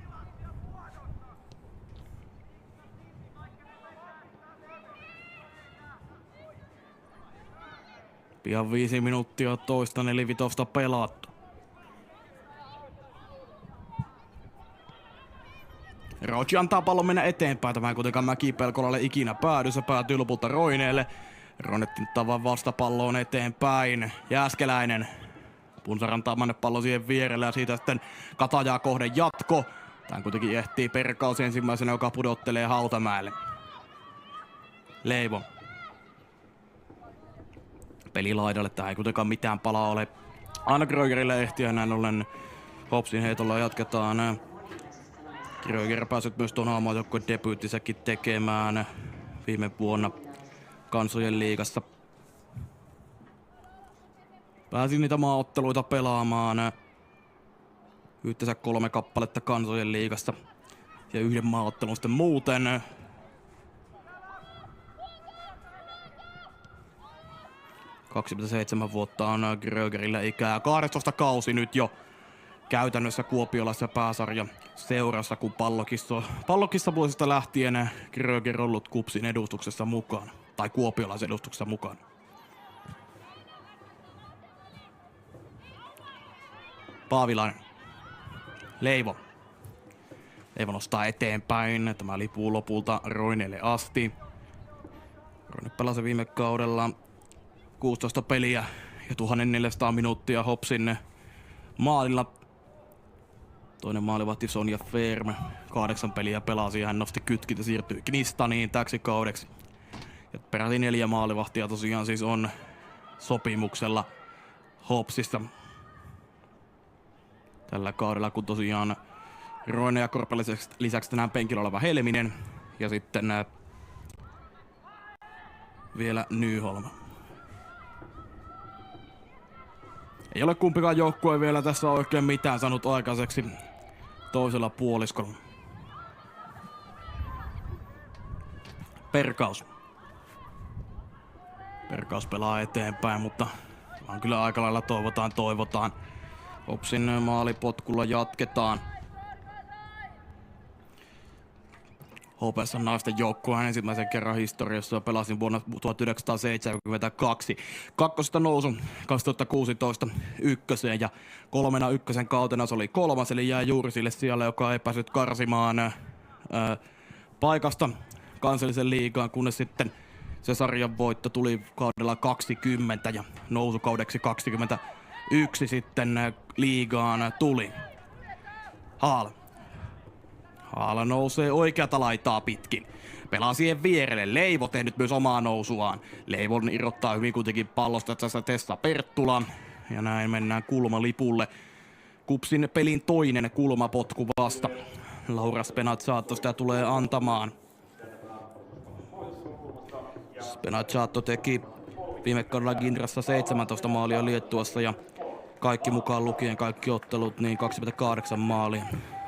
Pian 5 minuuttia toista nelivitosta pelattu. Rochi antaa pallon mennä eteenpäin. Tämä ei kuitenkaan Mäki-Pelkolalle ikinä päädy. Se päätyy lopulta Roineelle. Ronetti tavan vastapalloon eteenpäin. Jääskeläinen. Punsarantaa pallo siihen vierelle ja siitä sitten Katajaa kohden jatko. Tän kuitenkin ehtii Perkaus ensimmäisenä, joka pudottelee Hautamäelle. Leivo. Pelilaidalle. Tää ei kuitenkaan mitään palaa ole. Anna Grögerille ehtiä, näin ollen Hopsin heitolla jatketaan. Gröger päässyt myös tuon aamujoukkueen debyyttisäkin tekemään viime vuonna Kansojen liigassa. Pääsin niitä maaotteluita pelaamaan. Yhteensä 3 kappaletta Kansojen liigassa ja 1 maaottelun sitten muuten. – 27 vuotta on Grögerillä ikää. 12 kausi nyt jo käytännössä kuopiolaisessa pääsarja seurassa, kun pallokissa vuosista lähtien Gröger ollut KuPSin edustuksessa mukaan. Tai kuopiolaisen edustuksessa mukaan. Paavilainen. Leivo. Leivo nostaa eteenpäin. Tämä lipuu lopulta Roineelle asti. Roine pelasi viime kaudella 16 peliä ja 1400 minuuttia Hopsin maalilla. Toinen maalivahti Sonja Ferm. 8 peliä pelasi ja hän nosti kytkit ja siirtyi Knistaniin täksi kaudeksi. Ja peräti 4 maalivahtia tosiaan siis on sopimuksella Hopsista tällä kaudella, kun tosiaan Roine ja Korpen lisäksi tänään penkillä oleva Helminen ja sitten vielä Nyholm. Ei ole kumpikaan joukkue vielä tässä oikein mitään saanut aikaiseksi toisella puoliskolla. Perkaus. Perkaus pelaa eteenpäin, mutta on kyllä aika lailla toivotaan. Hopsin maalipotkulla jatketaan. HPS naisten joukkueen ensimmäisen kerran historiassa pelasin vuonna 1972. Kakkosesta nousu 2016 ykköseen ja 3 ykkösen kautena se oli 3. Eli jäi juuri sille sijalle, joka ei päässyt karsimaan paikasta kansallisen liigaan, kunnes sitten se sarjan voitto tuli kaudella 20 ja nousukaudeksi 21 sitten liigaan tuli. Haala nousee oikeata laitaa pitkin. Pelaa siihen vierelle. Leivo tehnyt myös omaa nousuaan. Leivon irrottaa hyvin kuitenkin pallosta tässä Tessa Perttula. Ja näin mennään kulmalipulle. KuPSin pelin toinen kulmapotku vasta. Laura Spenazzato sitä tulee antamaan. Spenazzato teki viime kaudella Gindrassa 17 maalia Liettuassa ja kaikki mukaan lukien kaikki ottelut niin 28 maalia.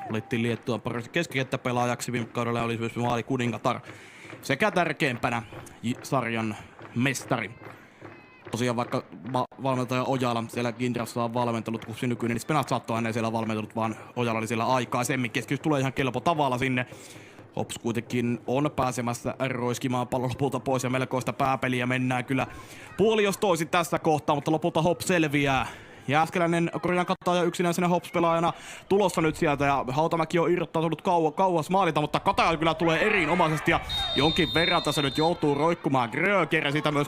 Valittiin Liettuan pariksi keskikenttäpelaajaksi viime kaudella oli myös maalikuningatar sekä tärkeimpänä sarjan mestari. Tosiaan vaikka valmentaja Ojala siellä Gindrassa on valmentanut, kun se nykyinen, niin Spenazzato ei siellä valmentanut, vaan Ojala oli siellä aikaisemmin. Keskitys tulee ihan kelpo tavalla sinne. Hops kuitenkin on pääsemässä roiskimaan pallon lopulta pois ja melkoista pääpeliä mennään kyllä puoli jos toisin tässä kohtaa, mutta lopulta Hops selviää. Jääskeläinen Korjan Kataja yksinäisenä Hops-pelaajana tulossa nyt sieltä ja Hautamäki on irrottautunut kauas maalilta, mutta Kataja kyllä tulee erinomaisesti ja jonkin verran tässä nyt joutuu roikkumaan Gröger ja siitä myös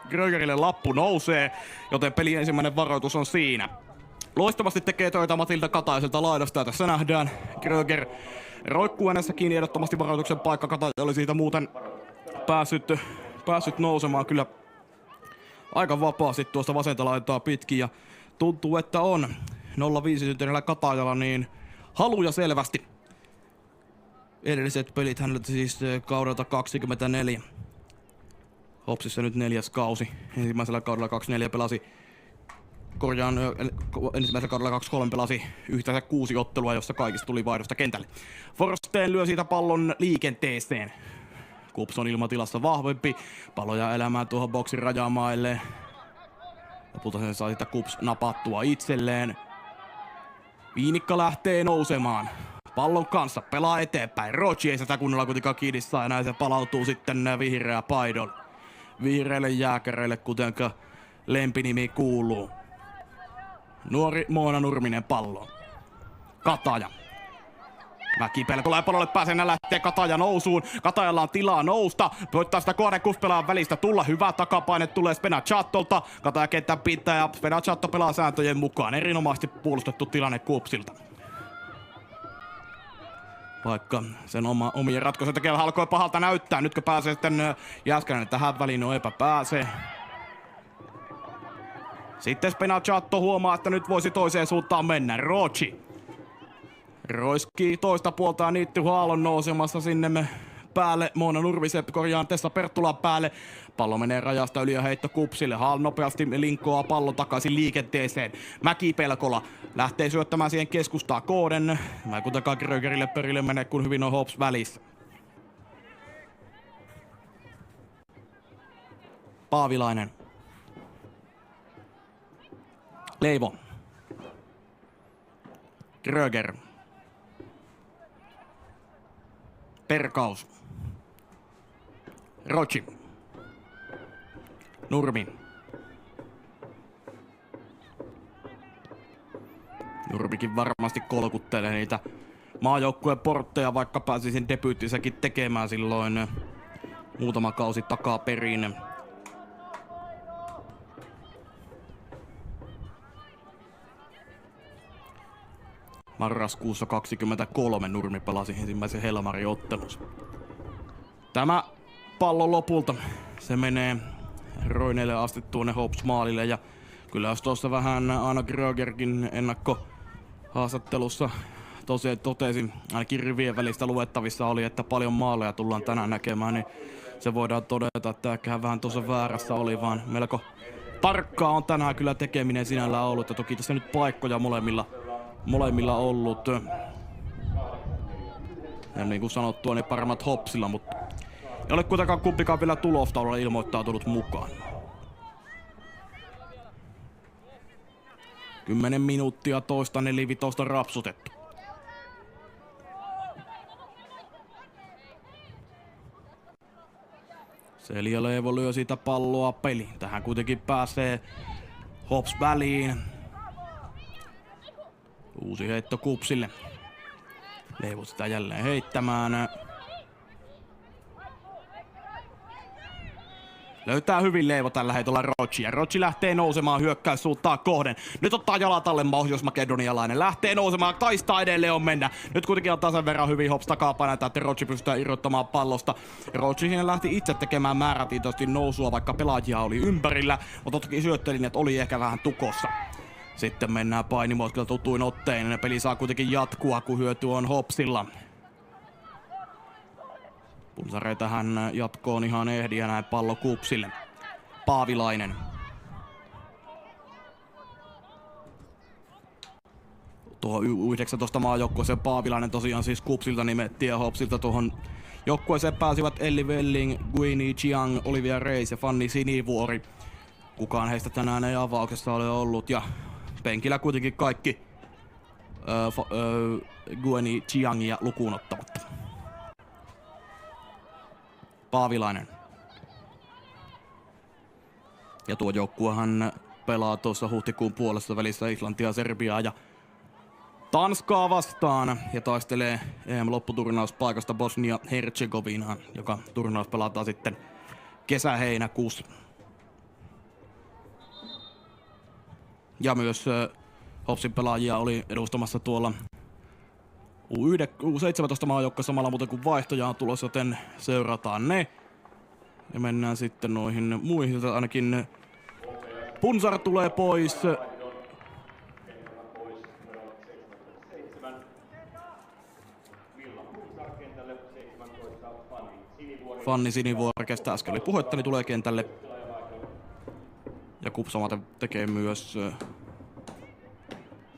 Grögerille lappu nousee, joten pelin ensimmäinen varoitus on siinä. Loistavasti tekee töitä Matilda Kataiselta laidasta ja tässä nähdään Gröger roikkuu äänessä kiinni ehdottomasti varoituksen paikka. Kataja oli siitä muuten päässyt nousemaan kyllä aika vapaasti tuosta vasenta laitaa pitkin ja tuntuu, että on 05 syntyneellä Katajalla niin haluja selvästi. Edelliset pelit hänellä siis kaudelta 24. Hopsissa nyt 4. kausi. Ensimmäisellä kaudella 24 pelasi. Ensimmäisellä kaudella 23 pelasi yhteensä 6 ottelua, jossa kaikista tuli vaihdosta kentälle. Forsteen lyö siitä pallon liikenteeseen. Kups on ilmatilassa vahvempi. Paloja elämään tuohon boksin rajamaille. Lopulta sen saa sitä Kups napattua itselleen. Viinikka lähtee nousemaan. Pallon kanssa pelaa eteenpäin. Rochi ei sitä kunnolla kuitenkaan kiinni saa ja näin se palautuu sitten vihreä paidon. Vihreille jääkäreille, kutenka lempinimi kuuluu. Nuori Moona Nurminen pallo. Kataja. Mäkipelkola ja palolle pääsee, lähtee Kataja nousuun. Katajalla on tilaa nousta. Voittaa sitä kohden Kups-pelaajan välistä tulla. Hyvä takapaine tulee Spenachatolta. Kataja kentän pitää ja Spenachatto pelaa sääntöjen mukaan. Erinomaisesti puolustettu tilanne Kupsilta. Vaikka sen omien ratkaisuja tekevä alkoi pahalta näyttää. Nytkö pääsee sitten Jääskeläinen tähän väliin? No eipä pääse. Sitten Spenachatto huomaa, että nyt voisi toiseen suuntaan mennä. Rochi roiskii toista puolta ja Niitty Haalon nousemassa sinne päälle. Moona Nurmisen korjaan Tessa Perttulan päälle. Pallo menee rajasta yli ja heitto Kupsille. Haal nopeasti linkoaa pallon takaisin liikenteeseen. Mäkipelkola lähtee syöttämään siihen keskustaa Kooden. Mä ei kuitenkaan Grögerille perille mene, kun hyvin on Hops välissä. Paavilainen. Leivo. Gröger. Perkaus. Rochi. Nurmi. Nurmikin varmasti kolkuttelee niitä maajoukkueen portteja, vaikka pääsi sen debyyttisäkin tekemään silloin muutama kausi takaperin. Marraskuussa 23 Nurmi pelasi ensimmäisen Helmari-ottelunsa. Tämä pallo lopulta, se menee Roineille asti tuonne Hops-maalille ja kyllä jos tuossa vähän Aino Grögerkin ennakkohaastattelussa totesi, ainakin rivien välistä luettavissa oli, että paljon maaleja tullaan tänään näkemään, niin se voidaan todeta, että ehkä vähän tuossa väärässä oli, vaan melko tarkkaa on tänään kyllä tekeminen sinällään ollut ja toki tässä nyt paikkoja molemmilla ollut. Ja niin kuin sanottua, ne paremmat Hopsilla, mutta ei ole kuitenkaan kumpikaan vielä tulostaululla ilmoittautunut mukaan. 10 minuuttia toista nelivitosta rapsutettu. Selja Leivo lyö siitä palloa peliin. Tähän kuitenkin pääsee Hops väliin. Uusi heitto Kupsille. Leivo sitä jälleen heittämään. Löytää hyvin Leivo tällä heitolla Rochi. Ja Rochi lähtee nousemaan hyökkäyssuuntaa kohden. Nyt ottaa jalat alle pohjois-makedonialainen. Lähtee nousemaan, taistaa edelleen on mennä. Nyt kuitenkin on tasan verran hyvin Hops takapainetta, että Rochi pystyy irrottamaan pallosta. Rochi siinä lähti itse tekemään määrätietoisesti nousua, vaikka pelaajia oli ympärillä. Mutta toki syöttölinjat oli ehkä vähän tukossa. Sitten mennään painimuotkilla tutuin ottein. Ja peli saa kuitenkin jatkua, kun hyöty on Hopsilla. Punsare tähän jatkoon ihan ehdi ja näin pallo Kupsille. Paavilainen. Tuohon U19 maajoukkueeseen Paavilainen tosiaan siis Kupsilta nimettiin ja Hopsilta tuohon joukkueeseen pääsivät Elli Velling, Guini Chiang, Olivia Reis ja Fanni Sinivuori. Kukaan heistä tänään ei avauksessa ole ollut ja penkillä kuitenkin kaikki Guini Chiangia lukuun ottamatta. Paavilainen. Ja tuo joukkuehan pelaa tuossa huhtikuun puolessa välissä Islantia, Serbiaa ja Tanskaa vastaan ja taistelee EM-lopputurnauspaikasta Bosnia-Herzegovinaan, joka turnaus pelataan sitten kesä-heinäkuussa. Ja myös Hopsin pelaajia oli edustamassa tuolla U17 maajoukkoja samalla muuten kuin vaihtoja on tulossa, joten seurataan ne. Ja mennään sitten noihin muihin, ainakin Punsar tulee pois. Fanni Sinivuori, kestä äsken oli puhetta, niin tulee kentälle. Ja Kups samaten tekee myös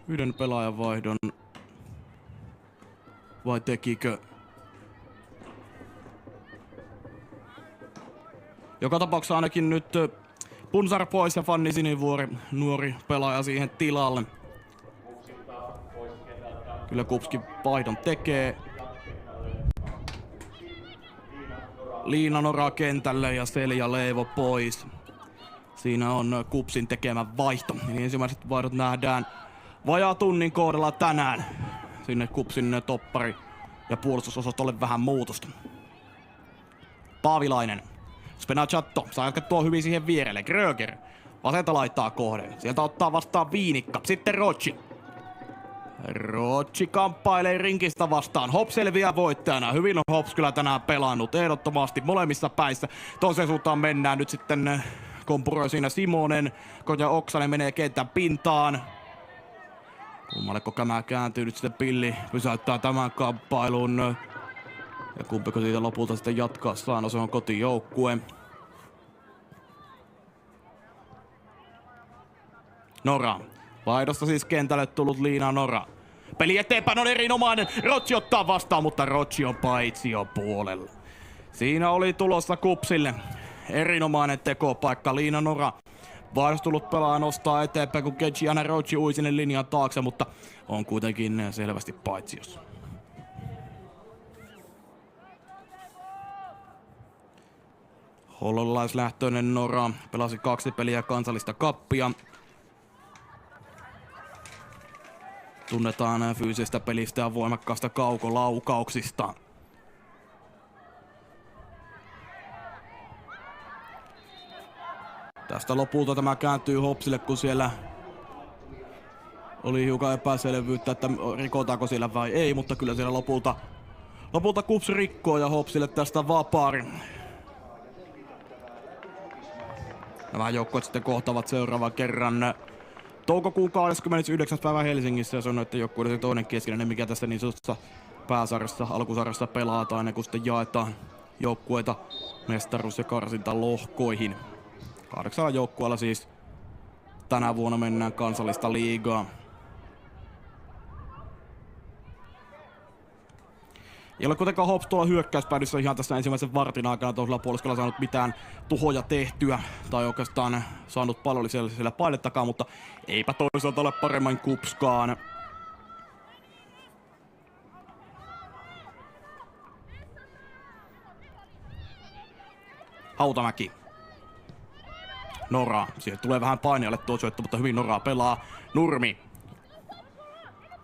yhden pelaajan vaihdon. Vai tekikö? Joka tapauksessa ainakin nyt Punsar pois ja Fanni Sinivuori, nuori pelaaja siihen tilalle. Kyllä Kupski vaihdon tekee. Liina Nora kentälle ja Selja Leivo pois. Siinä on Kupsin tekemä vaihto. Eli ensimmäiset vaihdot nähdään vajaa tunnin kohdalla tänään. Sinne Kupsin toppari ja puolustusosastolle vähän muutosta. Paavilainen. Spenachatto saa jatkettua hyvin siihen vierelle. Gröger vasenta laittaa kohden. Sieltä ottaa vastaan Viinikka. Sitten Rocci. Rocci kamppailee rinkistä vastaan. Hops selviää voittajana. Hyvin on Hops kyllä tänään pelannut. Ehdottomasti molemmissa päissä. Toiseen suuntaan mennään nyt sitten. Kompuroi siinä Simonen. Koja Oksanen menee kentän pintaan. Kummalleko tämä kääntyy nyt sitten Pilli. Pysäyttää tämän kamppailun. Ja kumpiko siitä lopulta sitten jatkaa saa, no se on kotijoukkue. Nora. Vaihdosta siis kentälle tullut Liina Nora. Peli eteenpäin on erinomainen. Rocci ottaa vastaan, mutta Rocci on paitsion puolella. Siinä oli tulossa Kupsille erinomainen tekopaikka. Liina Nora. Vaihdos tullut pelaaja nostaa eteenpäin, kun Keji ja Rocci ui sinne linjan taakse, mutta on kuitenkin selvästi paitsiossa. Hollolaislähtöinen Nora pelasi 2 peliä kansallista kappia. Tunnetaan fyysisestä pelistä ja voimakkaasta kaukolaukauksista. Tästä lopulta tämä kääntyy Hopsille, kun siellä oli hiukan epäselvyyttä, että rikotaanko siellä vai ei, mutta kyllä siellä lopulta Kups rikkoo ja Hopsille tästä vapaari. Nämä joukkueet sitten kohtaavat seuraavan kerran toukokuun 29. päivä Helsingissä, ja se on näiden joukkueiden toinen keskinäinen, mikä tässä niin sanotussa pääsarjassa, alkusarjassa pelataan, ennen kuin sitten jaetaan joukkueita mestaruus- ja karsintalohkoihin. 8 joukkueella siis tänä vuonna mennään kansallista liigaa. Ei ole kuitenkaan Hops tuolla hyökkäyspäädyssä ihan tässä ensimmäisen vartin aikana toisella puoliskolla saanut mitään tuhoja tehtyä. Tai oikeastaan saanut pallollisella painettakaan, mutta eipä toisaalta ole paremmin Kupskaan. Hautamäki. Nora. Sieltä tulee vähän painialle tuo syöttö, mutta hyvin Nora pelaa. Nurmi.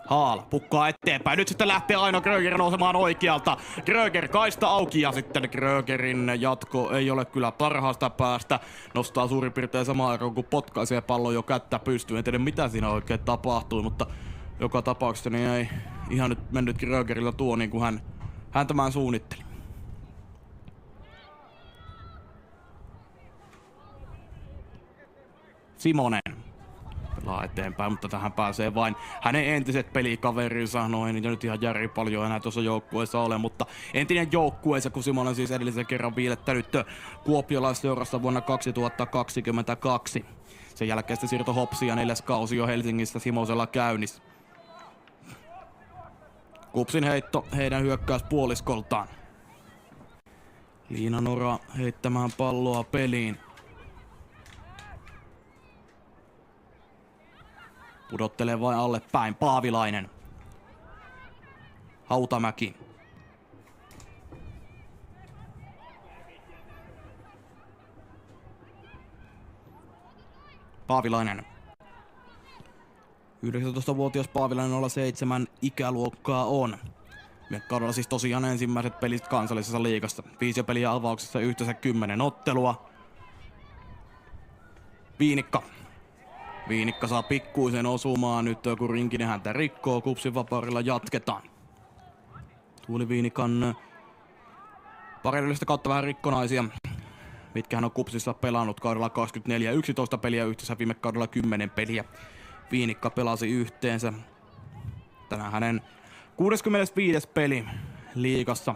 Haal pukkaa eteenpäin. Nyt sitten lähtee Aino Gröger nousemaan oikealta. Gröger kaista auki ja sitten Grögerin jatko ei ole kyllä parhaasta päästä. Nostaa suurin piirtein samaan aikaan, kun potkaisee pallon jo kättä pystyyn. En tiedä mitä siinä oikein tapahtui, mutta joka tapauksessa niin ei ihan nyt mennyt Grögerillä tuo niin kuin hän tämän suunnitteli. Simonen pelaa eteenpäin, mutta tähän pääsee vain hänen entiset pelikaverinsa. No ei niitä nyt ihan järi paljon enää tuossa joukkueessa ole, mutta entinen joukkueessa, kun Simonen siis edellisen kerran viilettänyt kuopiolaisseurassa vuonna 2022. Sen jälkeen sitten siirto Hopsia 4. kausi jo Helsingissä Simosella käynnissä. Kupsin heitto heidän hyökkäyspuoliskoltaan. Liina Nora heittämään palloa peliin. Pudottelee vain alle päin. Paavilainen. Hautamäki. Paavilainen. 19-vuotias Paavilainen 07 ikäluokkaa on. Viime kaudella siis tosiaan ensimmäiset pelit kansallisessa liigassa. 5 peliä avauksessa yhteensä 10 ottelua. Viinikka. Viinikka saa pikkuisen osumaan nyt, kun Rinkinen häntä rikkoo. Kupsin vapaudella jatketaan. Tuuli Viinikan pari edellistä kautta vähän rikkonaisia, mitkä hän on Kupsissa pelannut kaudella 24. 11 peliä yhteensä, viime kaudella 10 peliä. Viinikka pelasi yhteensä. Tänään hänen 65. peli liigassa.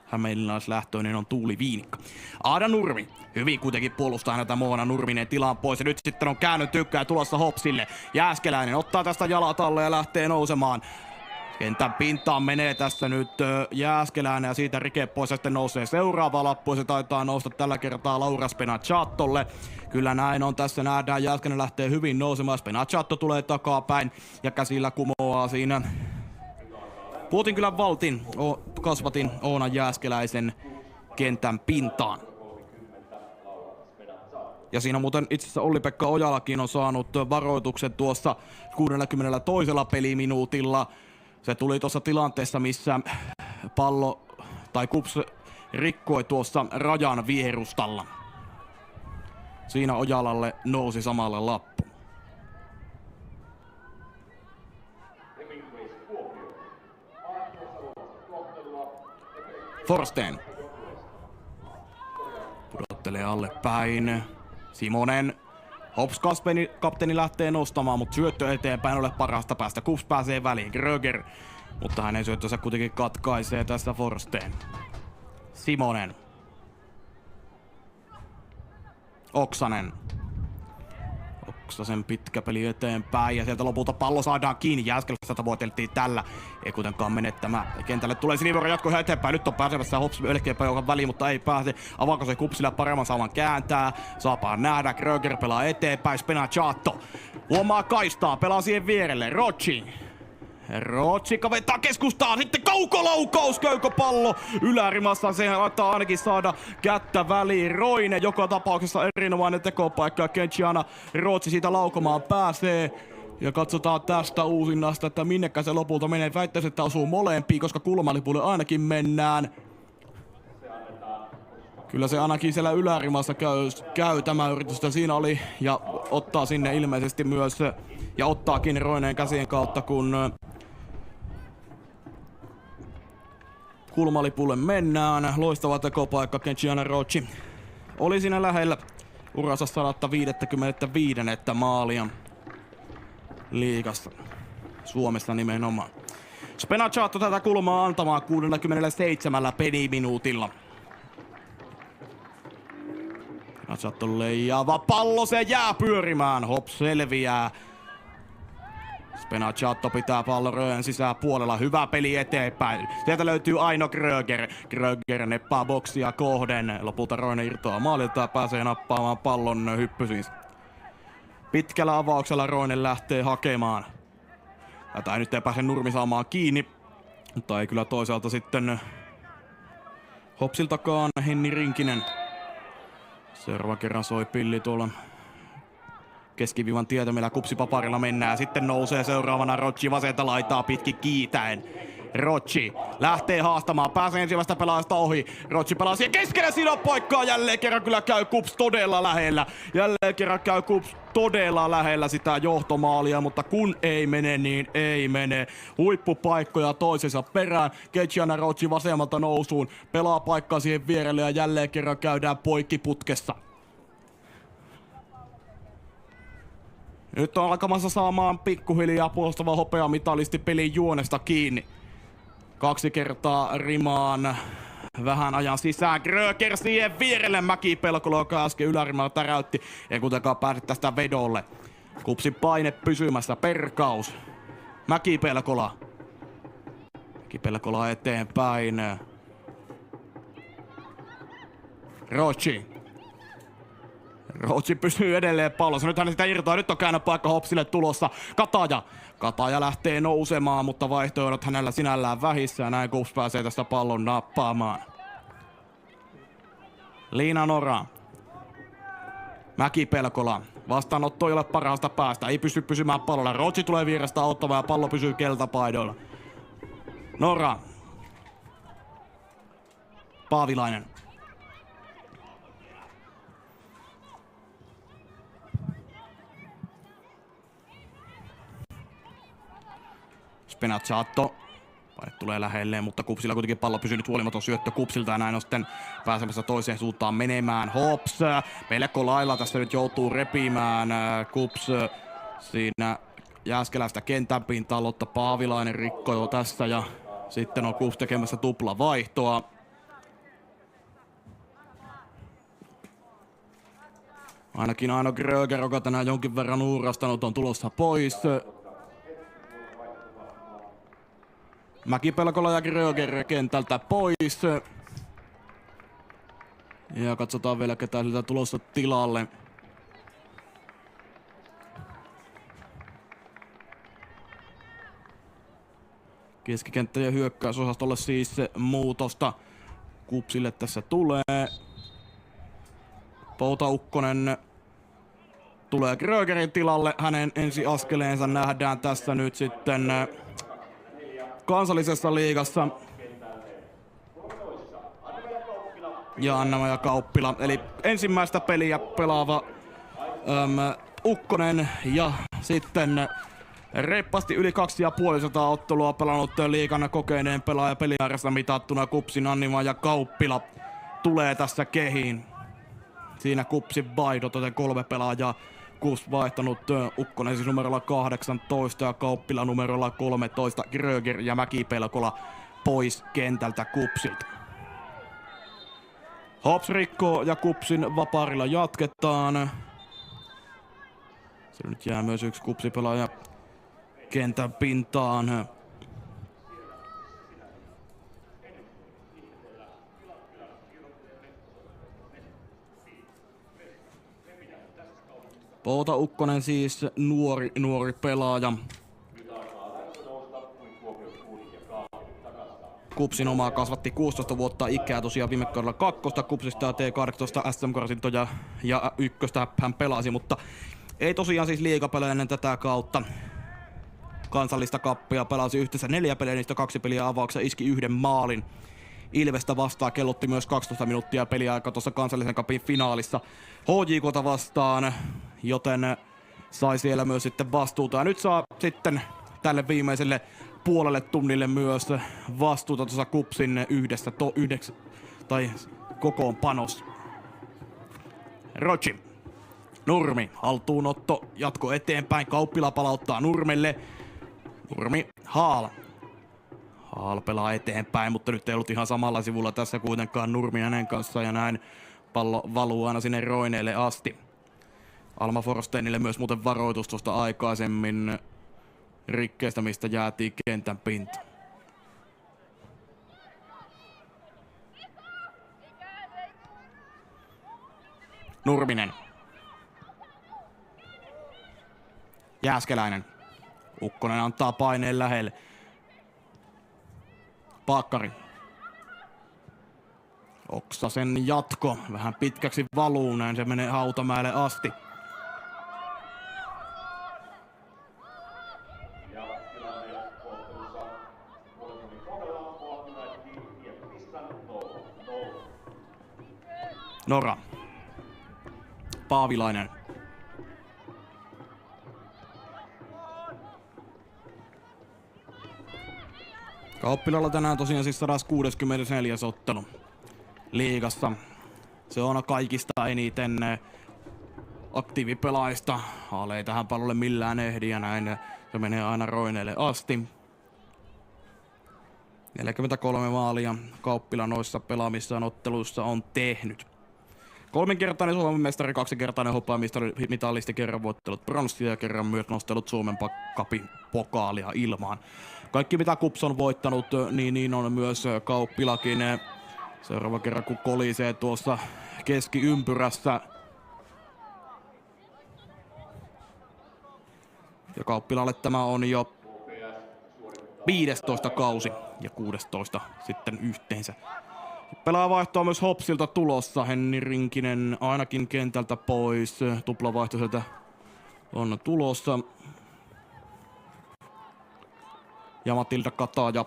Hämeenlinnalaislähtöinen on Tuuli Viinikka. Aada Nurmi. Hyvin kuitenkin puolustaa häntä Moona Nurminen tilaan pois. Ja nyt sitten on käännön tykkää tulossa Hopsille. Jääskeläinen ottaa tästä jalat alle ja lähtee nousemaan. Kentän pintaan menee tässä nyt Jääskeläinen ja siitä Rike pois ja sitten nousee seuraava lappu. Se taitaa nousta tällä kertaa Laura Spenacciattolle. Kyllä näin on, tässä nähdään, Jääskeläinen lähtee hyvin nousemaan. Spenacciatto tulee takapäin ja käsillä kumoaa siinä. Puotin kyllä valtin, kasvatin Oonan Jääskeläisen kentän pintaan. Ja siinä muuten itse asiassa Olli-Pekka Ojalakin on saanut varoituksen tuossa 62. peliminuutilla. Se tuli tuossa tilanteessa, missä pallo tai KuPS rikkoi tuossa rajan vierustalla. Siinä Ojalalle nousi samalle lappu. Forsteen pudottelee alle päin. Simonen. Hops kapteeni lähtee nostamaan, mutta syöttö eteenpäin ole parasta päästä. KuPS pääsee väliin. Gröger. Mutta hänen syöttönsä kuitenkin katkaisee tässä Forsteen. Simonen. Oksanen. Oksasen pitkä peli eteenpäin ja sieltä lopulta pallo saadaan kiinni. Jääskeläistä tavoiteltiin tällä. Ei kuitenkaan mene tämä. Kentälle tulee Sinivuoren jatko yhä eteenpäin. Nyt on pääsemässä Hops melkeinpä joka väliin, mutta ei pääse. Avaako se KuPSilla paremman saavan kääntää? Saapaa nähdä. Gröger pelaa eteenpäin. Spenacciatto huomaa kaistaa. Pelaa siihen vierelle. Rocci kaventaa keskustaa, sitten kaukolaukaus, köyköpallo ylärimassa, se laittaa ainakin saada kättä väliin. Roine joka tapauksessa erinomainen tekopaikka ja Kenciana Rocci siitä laukomaan pääsee. Ja katsotaan tästä uusinnasta, että minnekä se lopulta menee. Väittäisi, että osuu molempiin, koska kulmalipulle ainakin mennään. Kyllä se ainakin siellä ylärimassa käy tämä yritys, siinä oli, ja ottaa sinne ilmeisesti myös, ja ottaakin Roineen käsien kautta, kun kulmalipulle mennään. Loistava tekopaikka, Kenciana Rocci oli siinä lähellä uransa 155. maalia liigassa. Suomessa nimenomaan. Spenacciatto tätä kulmaa antamaan 67. peliminuutilla. Spenacciatto leijaava pallo, se jää pyörimään. Hops selviää. Spenacciatto pitää pallon röön sisäpuolella. Hyvä peli eteenpäin. Sieltä löytyy Aino Gröger. Gröger neppaa boksia kohden. Lopulta Roine irtoaa maalilta ja pääsee nappaamaan pallon hyppysiin. Pitkällä avauksella Roine lähtee hakemaan. Tätä nyt ei pääse Nurmi saamaan kiinni. Mutta ei kyllä toisaalta sitten Hopsiltakaan Henni Rinkinen. Seuraava kerran soi pilli tuolla keskiviivan tietä, millä KuPSi paparilla mennään. Sitten nousee seuraavana Rocci vasenta laitaa pitkin kiitäen. Rocci lähtee haastamaan, pääsee ensimmäistä pelaajasta ohi. Rocci pelaa siihen keskelle, siinä on paikkaa. Jälleen kerran kyllä käy KuPS todella lähellä. Jälleen kerran käy KuPS todella lähellä sitä johtomaalia, mutta kun ei mene, niin ei mene. Huippupaikkoja toisensa perään. Kenciana Rocci vasemmalta nousuun, pelaa paikkaa siihen vierelle ja jälleen kerran käydään poikkiputkessa. Nyt on alkamassa saamaan pikkuhiljaa puolustava hopeamitalisti pelin juonesta kiinni. 2 kertaa rimaan. Vähän ajan sisään. Gröger siihen vierelle. Mäki-Pelkola, joka äsken ylärimalla täräytti. Ei kuitenkaan pääse tästä vedolle. KuPSin paine pysymässä. Perkaus. Mäki-Pelkola. Mäki-Pelkola eteenpäin. Rocci pysyy edelleen pallossa. Nyt hän sitä irtoaa. Nyt on käännöpaikka Hopsille tulossa. Kataja lähtee nousemaan, mutta vaihtoehdot hänellä sinällään vähissä. Ja näin KuPS pääsee tästä pallon nappaamaan. Liina Nora. Mäki-Pelkola. Vastaanotto ei ole parhaasta päästä. Ei pysty pysymään pallolla. Rocci tulee vierestä auttamaan ja pallo pysyy keltapaidoilla. Nora. Paavilainen. Spenacciatto. Paine tulee lähelleen, mutta KuPSilla kuitenkin pallo pysyy nyt huolimaton syöttö KuPSilta ja näin on sitten pääsemässä toiseen suuntaan menemään. Hops melko lailla tässä nyt joutuu repimään. KuPS siinä Jääskeläistä kentän pintaan, Lotta Paavilainen rikkoi jo tässä ja sitten on KuPS tekemässä tuplavaihtoa. Ainakin Aino Gröger, joka tänään jonkin verran uurastanut, on tulossa pois. Mäki-Pelkola ja Gröger kentältä pois. Ja katsotaan vielä ketä sieltä tulossa tilalle. Keskikenttä ja hyökkäysosastolle siis muutosta KuPSille tässä tulee. Poutaukkonen tulee Grögerin tilalle. Hänen ensiaskeleensa nähdään tässä nyt sitten kansallisessa liigassa. Ja Anna-Maja Kauppila. Eli ensimmäistä peliä pelaava Ukkonen ja sitten reippaasti yli 250 ottelua pelannut liigan kokeneen pelaaja peliäärässä mitattuna KuPSin Anna-Maja Kauppila tulee tässä kehiin. Siinä KuPSin vaihdot, joten 3 pelaajaa KuPS vaihtanut. Ukkonen siis numerolla 18 ja Kauppila numerolla 13. Gröger ja Mäki-Pelkola pois kentältä KuPSilta. Hops rikkoo ja KuPSin vaparilla jatketaan. Se nyt jää myös yksi KuPSin pelaaja kentän pintaan. Poutaukkonen siis nuori pelaaja. KuPSin omaa kasvatti 16 vuotta ikää tosiaan viime kaudella 2. KuPSista ja T18 SM-karsintoja ja 1 hän pelasi, mutta ei tosiaan siis liigapelejä ennen tätä kautta. Kansallista kappia pelasi yhteensä 4 peliä, niistä 2 peliä avauksessa, iski 1 maalin. Ilvestä vastaan kellotti myös 12 minuuttia peliaika tuossa kansallisen kapin finaalissa HJK:ta vastaan, joten sai siellä myös sitten vastuuta. Ja nyt saa sitten tälle viimeiselle puolelle tunnille myös vastuuta tuossa KuPSin yhdessä kokoonpanossa. Rochi. Nurmi. Haltuunotto. Jatko eteenpäin. Kauppila palauttaa Nurmelle. Nurmi. Haal. Haal pelaa eteenpäin, mutta nyt ei ollut ihan samalla sivulla tässä kuitenkaan Nurmi hänen kanssa ja näin pallo valuu aina sinne Roineelle asti. Alma Forsteinille myös muuten varoitus tuosta aikaisemmin rikkeestä, mistä jäätiin kentän pinta. Nurminen. Jääskeläinen. Ukkonen antaa paineen lähelle. Paakkari. Oksasen jatko. Vähän pitkäksi valuu, näin se menee Hautamäelle asti. Nora. Paavilainen. Kauppilalla tänään tosiaan siis 164 ottelu liigassa. Se on kaikista eniten aktiivipelaajista. Haal ei tähän pallolle millään ehdi ja näin se menee aina Roineelle asti. 43 maalia Kauppila noissa pelaamissaan otteluissa on tehnyt. 3-kertainen Suomen mestari, 2-kertainen hopeamitalisti, kerran voittelut pronssia ja kerran myös nostellut Suomen Cupin pokaalia ilmaan. Kaikki mitä KuPS on voittanut, niin on myös Kauppilakin. Seuraava kerran kun kolisee tuossa keskiympyrässä. Ja Kauppilalle tämä on jo 15 kausi ja 16 sitten yhteensä. Pelaavaihtoa myös Hopsilta tulossa. Henni Rinkinen ainakin kentältä pois. Tuplavaihto sieltä on tulossa. Ja Matilda Kataja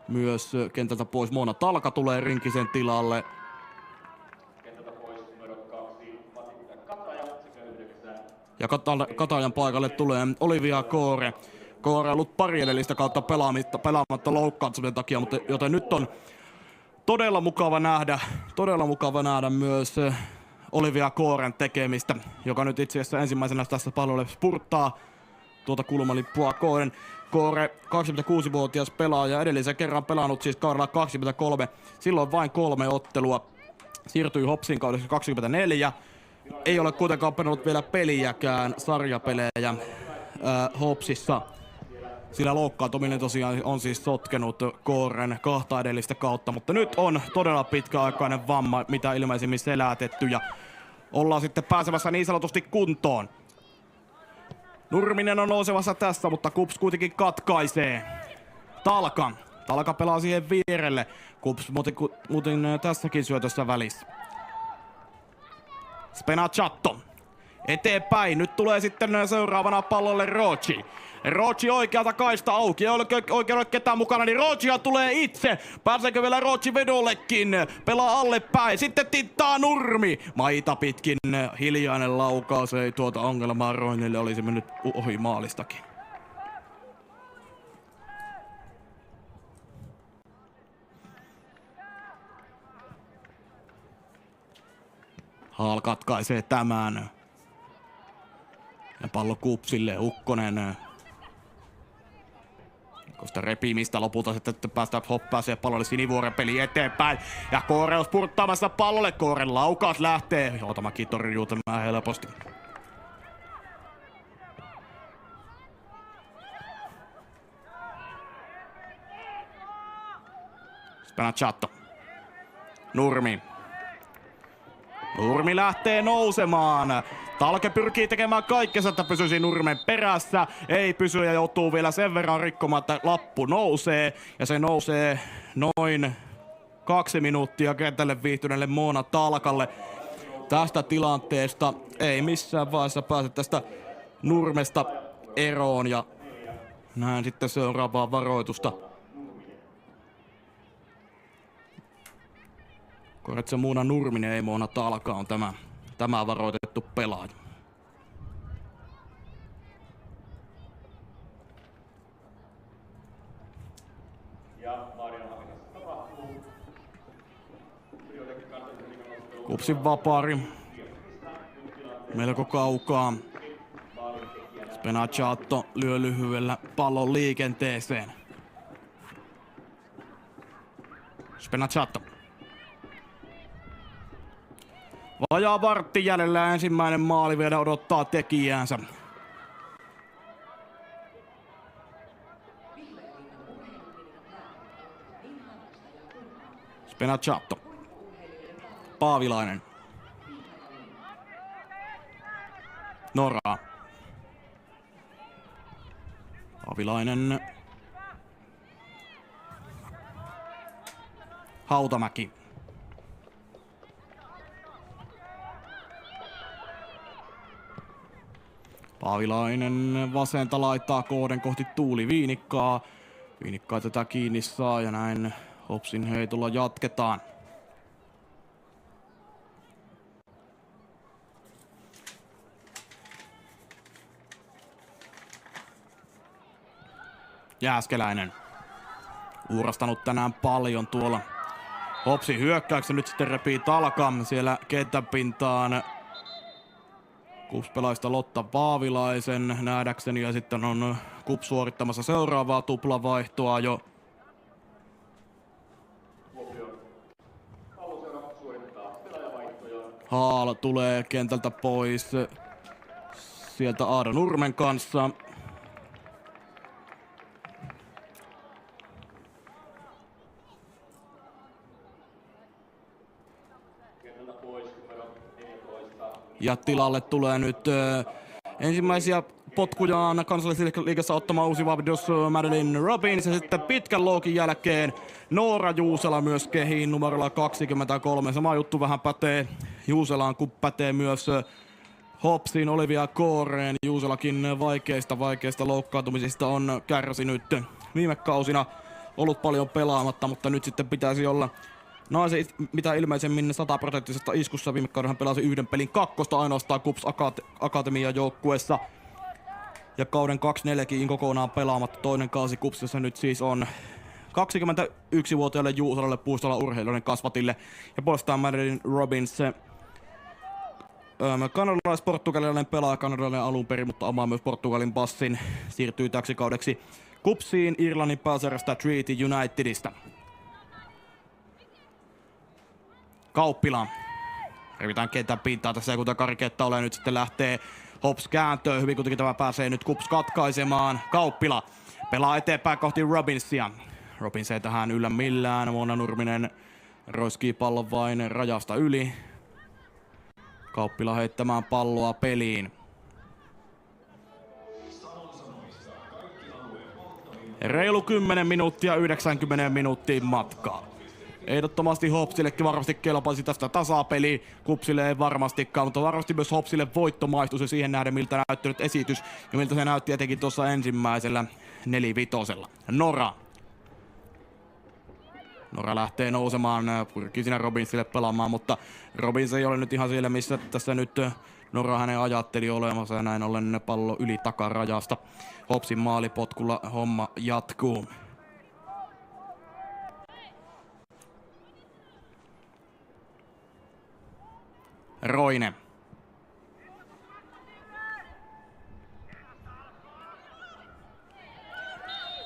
myös kentältä pois. Moona Talka tulee Rinkisen tilalle. Ja Katajan paikalle tulee Olivia Koore. Koore on ollut pari edellistä kautta pelaamatta loukkaantumisen takia, mutta joten nyt on todella mukava nähdä myös Olivia Kooren tekemistä, joka nyt itse asiassa ensimmäisenä tässä pallolle spurttaa tuota kulmalippua Kooren. Koore, 26-vuotias pelaaja, edellisen kerran pelannut siis kaudella 23, silloin vain 3 ottelua. Siirtyi Hopsin kaudessa 24. Ei ole kuitenkaan pelannut vielä peliäkään, sarjapelejä Hopsissa. Sillä loukkaantuminen tosiaan on siis sotkenut Kooren 2 edellistä kautta, mutta nyt on todella pitkäaikainen vamma, mitä ilmeisimmin selätetty ja ollaan sitten pääsemässä niin sanotusti kuntoon. Nurminen on nousevassa tässä, mutta KuPS kuitenkin katkaisee. Talka pelaa siihen vierelle. KuPS muuten tässäkin syötössä välissä. Spenacciatto. Eteenpäin. Nyt tulee sitten seuraavana pallolle Rocci. Rocci oikealta kaista auki. Ei ole ketään mukana, niin Roccia tulee itse. Pääseekö vielä Rocci vedollekin? Pelaa alle päin. Sitten tittaa Nurmi. Maita pitkin hiljainen laukaus. Ei tuota ongelmaa Roinille. Olisi mennyt ohi maalistakin. Haal katkaisee tämän. Ja pallo KuPSille. Ukkonen. Kosta repimistä lopulta sitten päästään hoppaaseen pallolle Sinivuoren peli eteenpäin. Ja Kooreus purttaamassa pallolle. Kooren laukaus lähtee. Joutamäki torjuu tämän helposti. Spenacciatto. Nurmi lähtee nousemaan. Talke pyrkii tekemään kaikkensa, että pysyisi Nurmen perässä. Ei pysy ja joutuu vielä sen verran rikkomaan, että lappu nousee. Ja se nousee noin 2 minuuttia kentälle viihtyneelle Moona Talkalle. Tästä tilanteesta ei missään vaiheessa pääse tästä Nurmesta eroon. Ja näin sitten seuraavaa varoitusta. Koretse Muuna Nurminen, ei Moona Talka on tämä varoitettu pelaaja. KuPSin vapaari. Melko kaukaa. Spenacciatto lyö lyhyellä pallon liikenteeseen. Spenacciatto. Vajaa vartti jäljellä, ensimmäinen maali vielä odottaa tekijäänsä. Spenacciatto. Paavilainen. Nora. Paavilainen. Hautamäki. Paavilainen vasenta laittaa kohden kohti Tuuli Viinikkaa. Viinikkaa tätä kiinni saa ja näin Hopsin heitolla jatketaan. Jääskeläinen. Uurastanut tänään paljon tuolla. Hopsin hyökkäyksen nyt sitten repii Talka siellä kenttäpintaan. KuPS-pelaajista Lotta Paavilaisen nähdäkseni ja sitten on KuPS suorittamassa seuraavaa tuplavaihtoa jo. Haal tulee kentältä pois sieltä Aado Nurmen kanssa. Ja tilalle tulee nyt ensimmäisiä potkujaan kansallisliigassa ottamaan uusi vahvistus Madeline Robbins ja sitten pitkän loukin jälkeen Noora Juusela myös kehiin numerolla 23. Sama juttu vähän pätee Juuselaan kuin pätee myös Hopsiin Olivia Kooreen. Juuselakin vaikeista loukkaantumisista on kärsinyt viime kausina, ollut paljon pelaamatta, mutta nyt sitten pitäisi olla se mitä ilmeisemmin 100% iskussa. Viime kauden hän pelasi 1 pelin 2 ainoastaan KuPS Akatemian joukkueessa. Ja kauden 24kin kokonaan pelaamatta toinen kausi KuPSissa nyt siis on 21-vuotiaalle Juuselalle Puistola urheilijoiden kasvatille. Ja puolestaan Madeline Robbins, kanadalais-portugalilainen pelaaja, kanadalainen alun perin, mutta omaa myös Portugalin passin, siirtyy täksi kaudeksi KuPSiin Irlannin pääsarjasta Treaty Unitedista. Kauppila. Revitään kentän pintaa tässä, kun Kari Kettaola nyt sitten lähtee Hops kääntöön. Hyvin kuitenkin tämä pääsee nyt KuPS katkaisemaan. Kauppila Pelaa eteenpäin kohti Robinsia. Robins ei tähän yllä millään. Mona Nurminen roiskii pallon vain rajasta yli. Kauppila heittämään palloa peliin. Reilu 10 minuuttia 90 minuuttiin matkaa. Ehdottomasti Hopsillekin varmasti kelpaisi tästä tasapeliä. Kupsille ei varmastikaan, mutta varmasti myös Hopsille voitto maistuisi siihen nähden, miltä näyttänyt esitys ja miltä se näytti etenkin tuossa ensimmäisellä 4-5. Nora lähtee nousemaan, pyrkii siinä Robinsille pelaamaan, mutta Robins ei ole nyt ihan siellä, missä tässä nyt Nora hänen ajatteli olemassa ja näin ollen pallo yli takarajasta. Hopsin maalipotkulla homma jatkuu. Roine.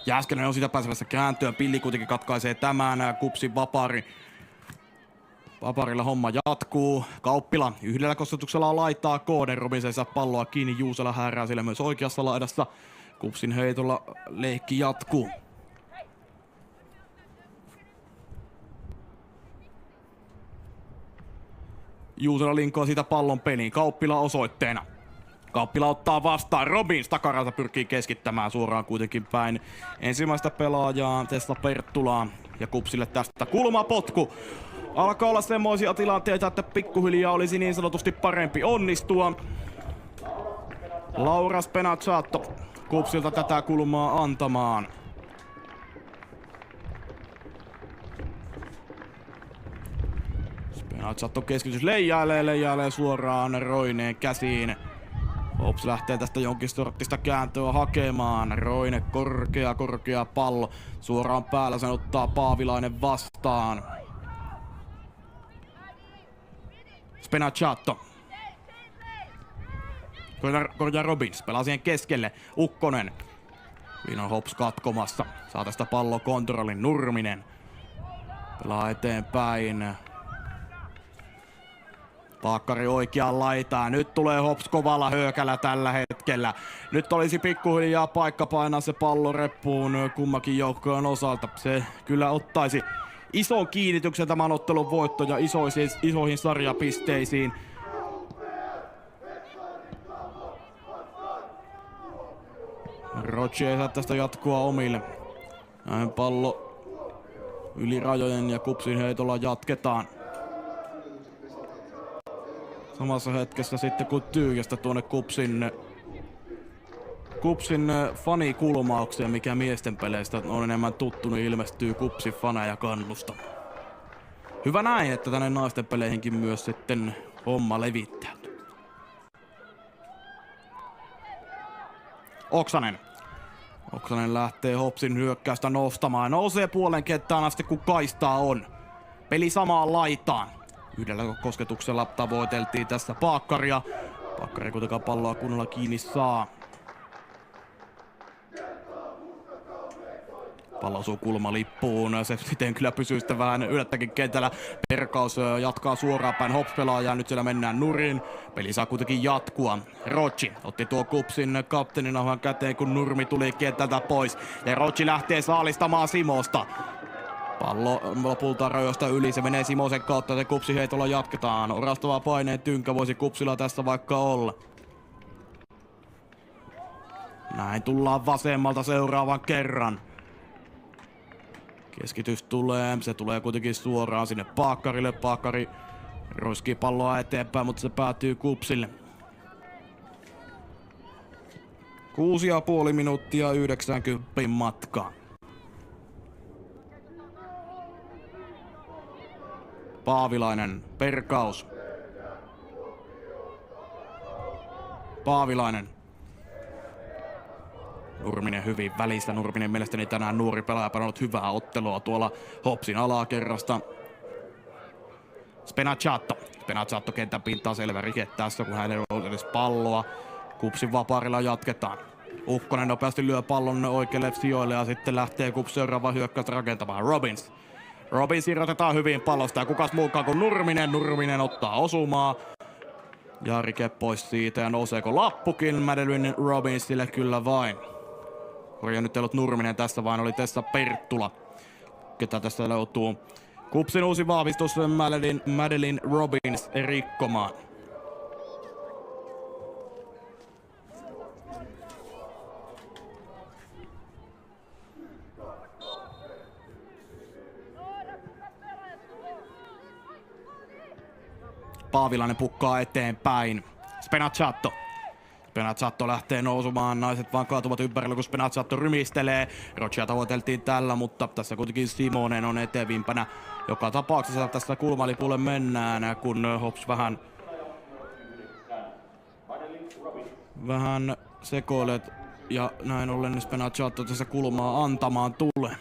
Jääskeläinen on sitä pääsevässä kääntöön. Pilli kuitenkin katkaisee tämän. Kupsin Vaparilla homma jatkuu. Kauppila yhdellä kosketuksella laittaa kooden. Robinson ei saa palloa kiinni. Juusela häärää sillä myös oikeassa laidassa. Kupsin heitolla leikki jatkuu. Juusela linkoa siitä pallon peliin. Kauppila osoitteena. Kauppila ottaa vastaan. Robins takaralta pyrkii keskittämään suoraan kuitenkin päin ensimmäistä pelaajaa Tessa Perttulaa. Ja Kupsille tästä kulmapotku. Alkaa olla semmoisia tilanteita, että pikkuhiljaa olisi niin sanotusti parempi onnistua. Laura Spenazzato Kupsilta tätä kulmaa antamaan. Spenazzato keskitys leijailee suoraan Roineen käsiin. Hops lähtee tästä jonkin sortista kääntöä hakemaan. Roine korkea pallo. Suoraan päällä sen ottaa Paavilainen vastaan. Spenazzato. Korjaa Robins. Pelaa siihen keskelle. Ukkonen. Siinä on Hops katkomassa. Saa tästä pallokontrollin. Nurminen. Pelaa eteenpäin. Paakkari oikeaan laitaan. Nyt tulee Hops kovalla hyökällä tällä hetkellä. Nyt olisi pikkuhiljaa paikka painaa se pallo reppuun kummakin joukkojen osalta. Se kyllä ottaisi ison kiinnityksen tämän ottelun voitto ja isoihin sarjapisteisiin. Roche ei saa tästä jatkoa omille. Näin pallo yli rajojen ja Kupsin heitolla jatketaan. Samassa hetkessä sitten kun tyhjästä tuonne Kupsin fanikulmaukseen, mikä miesten peleistä on enemmän tuttu, niin ilmestyy Kupsin faneja kannustamaan. Hyvä näin, että tänne naisten peleihinkin myös sitten homma levittää. Oksanen lähtee Hopsin hyökkäystä nostamaan. Nousee puolen kenttään asti kun kaistaa on. Peli samaan laitaan. Yhdellä kosketuksella tavoiteltiin tässä Paakkaria. Paakkari kuitenkaan palloa kunnolla kiinni saa. Pallo osuu kulmalippuun. Se siten kyllä pysyy sitten vähän yllättäkin kentällä. Perkaus jatkaa suoraan päin Hops-pelaajaa. Nyt siellä mennään nurin. Peli saa kuitenkin jatkua. Rocci otti tuo Kupsin kapteeninauhan käteen, kun Nurmi tuli kentältä pois. Ja Rocci lähtee saalistamaan Simosta. Pallo lopulta rajoista yli, se menee Simosen kautta ja Kupsin heitolla jatketaan. Orastava paineen tynkä voisi Kupsilla tässä vaikka olla. Näin tullaan vasemmalta seuraavan kerran. Keskitys tulee, se tulee kuitenkin suoraan sinne Paakkarille. Paakkari roiskii palloa eteenpäin, mutta se päätyy Kupsille. 6,5 minuuttia 90 matkaa. Paavilainen, Perkaus. Paavilainen. Nurminen hyvin välissä. Nurminen mielestäni tänään nuori pelaaja pelannut hyvää ottelua tuolla Hopsin alakerrasta. Spenazzato kentän pintaa selvä rike tässä, kun hänellä on edes palloa. Kupsin vaparilla jatketaan. Ukkonen nopeasti lyö pallon oikealle sijoille ja sitten lähtee Kups seuraava hyökkäys rakentamaan. Robins irrotetaan hyvin pallosta ja kukas muukaan kuin Nurminen. Nurminen ottaa osumaa. Ja rike pois siitä ja nouseeko lappukin Madeline Robinsille? Kyllä vain. Korjaa nyt ei ollut Nurminen tässä, vaan oli Tessa Perttula, ketä tässä löytyy. KuPSin uusi vahvistus Madeline Robbins rikkomaan. Paavilainen pukkaa eteenpäin. Spenazzatto lähtee nousumaan, naiset vaan kaatuvat ympärillä, kun Spenazzatto rymistelee. Roccia tavoiteltiin tällä, mutta tässä kuitenkin Simonen on etevimpänä. Joka tapauksessa tässä kulmalipulle mennään, kun Hops vähän sekoilet ja näin ollen Spenazzatto tässä kulmaa antamaan tulee.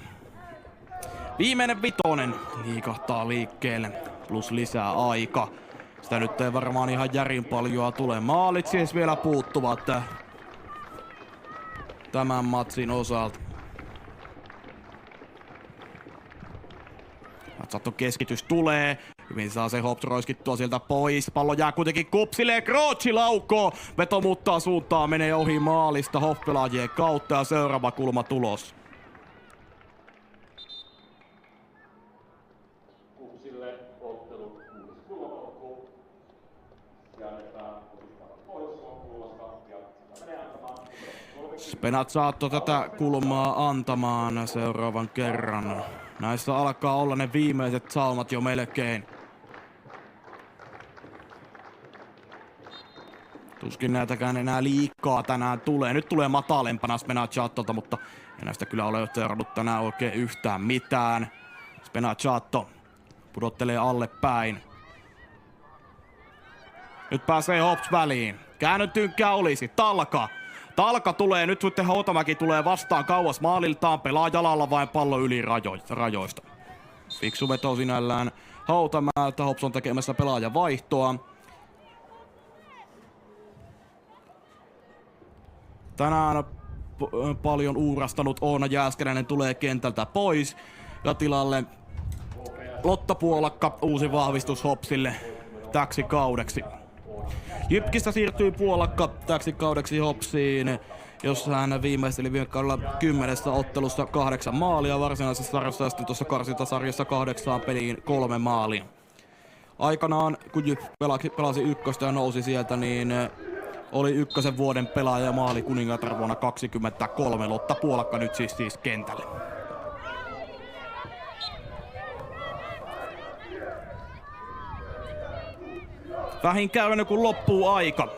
Viimeinen vitonen liikahtaa liikkeelle, plus lisää aika. Sitä nyt ei varmaan ihan järin paljoa tule. Maalit siis vielä puuttuvat tämän matsin osalta. Sato keskitys tulee. Hyvin saa se Hops roiskittua sieltä pois. Pallo jää kuitenkin KuPSille. Croci laukoo. Veto muuttaa suuntaa. Menee ohi maalista Hoff-pelaajien kautta ja seuraava kulma tulos. Spenazzatto tätä kulmaa antamaan seuraavan kerran. Näissä alkaa olla ne viimeiset saumat jo melkein. Tuskin näitäkään enää liikaa tänään tulee. Nyt tulee matalempana Spenazzatolta, mutta ei näistä kyllä ole seurannut tänään oikein yhtään mitään. Spenazzatto pudottelee alle päin. Nyt pääsee Hops väliin. Käännytynkää olisi. Talka tulee, nyt sitten Hautamäki tulee vastaan kauas maaliltaan, pelaa jalalla vain pallo yli rajoista. Fiksu veto sinällään Hautamäeltä, Hops on tekemässä pelaajan vaihtoa. Tänään paljon uurastanut Oona Jääskeläinen tulee kentältä pois ja tilalle Lotta Puolakka, uusi vahvistus Hopsille täksi kaudeksi. Jypkistä siirtyy Puolakka täksi kaudeksi Hopsiin, jossa hän viimeisteli viime kaudella 10 ottelussa 8 maalia, varsinaisessa sarjassa ja sitten tuossa karsintasarjassa 8 peliin 3 maalia. Aikanaan, kun Jyp pelasi ykköstä ja nousi sieltä, niin oli ykkösen vuoden pelaaja ja maali kuningatar vuonna 2023. Lotta Puolakka nyt siis kentälle. Vähin käynyt kun loppuu aika.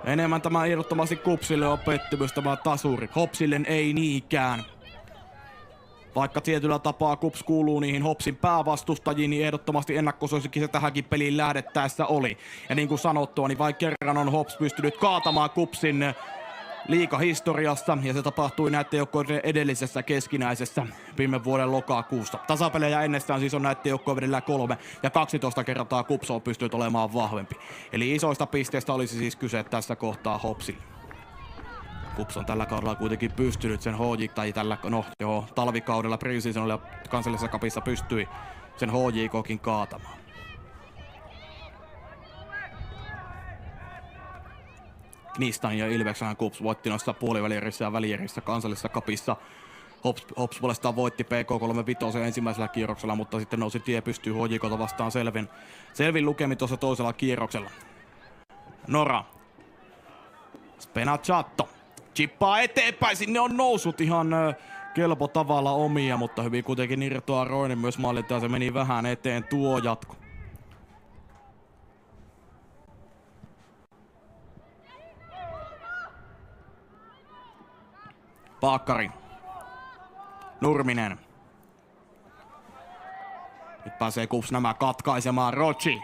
Enemmän tämä ehdottomasti KuPSille on pettymys tämä tasuri. Hopsille ei niinkään. Vaikka tietyllä tapaa KuPS kuuluu niihin Hopsin päävastustajiin, niin ehdottomasti ennakkosuosikki se tähänkin peliin lähdettäessä oli. Ja niin kuin sanottua, niin vain kerran on Hops pystynyt kaatamaan KuPSin liigahistoriassa, ja se tapahtui näiden joukkojen edellisessä keskinäisessä viime vuoden lokakuussa. Tasapelejä ennestään siis on näiden joukkojen välillä 3 ja 12 kertaa KuPS on pystynyt olemaan vahvempi. Eli isoista pisteistä olisi siis kyse tässä kohtaa Hopsille. KuPS on tällä kaudella kuitenkin pystynyt sen talvikaudella preseasonilla kansallisessa cupissa pystyi sen HJK:kin kaatamaan. Knistan ja Ilveksen KuPS voitti noissa puolivälierissä ja välierissä kansallisessa cupissa. Hops puolestaan voitti PK35 ensimmäisellä kierroksella, mutta sitten nousi tie pystyy HJK:ta vastaan selvin lukemin tuossa toisella kierroksella. Nora. Spenazzatto. Chippaa eteenpäin, sinne on noussut ihan kelpo tavalla omia, mutta hyvin kuitenkin irtoaa Roinen myös maalilta ja se meni vähän eteen tuo jatko. Paakkari. Nurminen. Nyt pääsee KuPS nämä katkaisemaan. Rocci.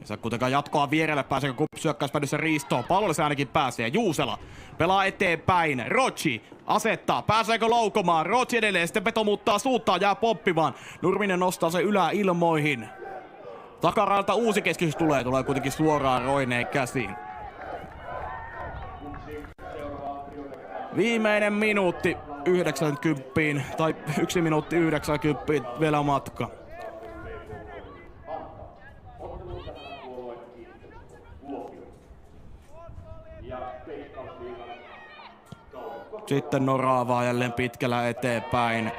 Ei saa kuitenkaan jatkoa vierelle. Pääseekö KuPS hyökkäyspäidyssä riistoon? Pallolle se ainakin pääsee. Juusela pelaa eteenpäin. Rocci asettaa. Pääseekö laukomaan? Rocci edelleen. Sitten veto muuttaa suuntaan. Jää poppimaan. Nurminen nostaa se yläilmoihin. Takaralta uusi keskitys tulee. Tulee kuitenkin suoraan Roineen käsiin. Viimeinen minuutti 90 tai 1 minuutti 90 vielä matka. Sitten Noravaa jälleen pitkällä eteenpäin.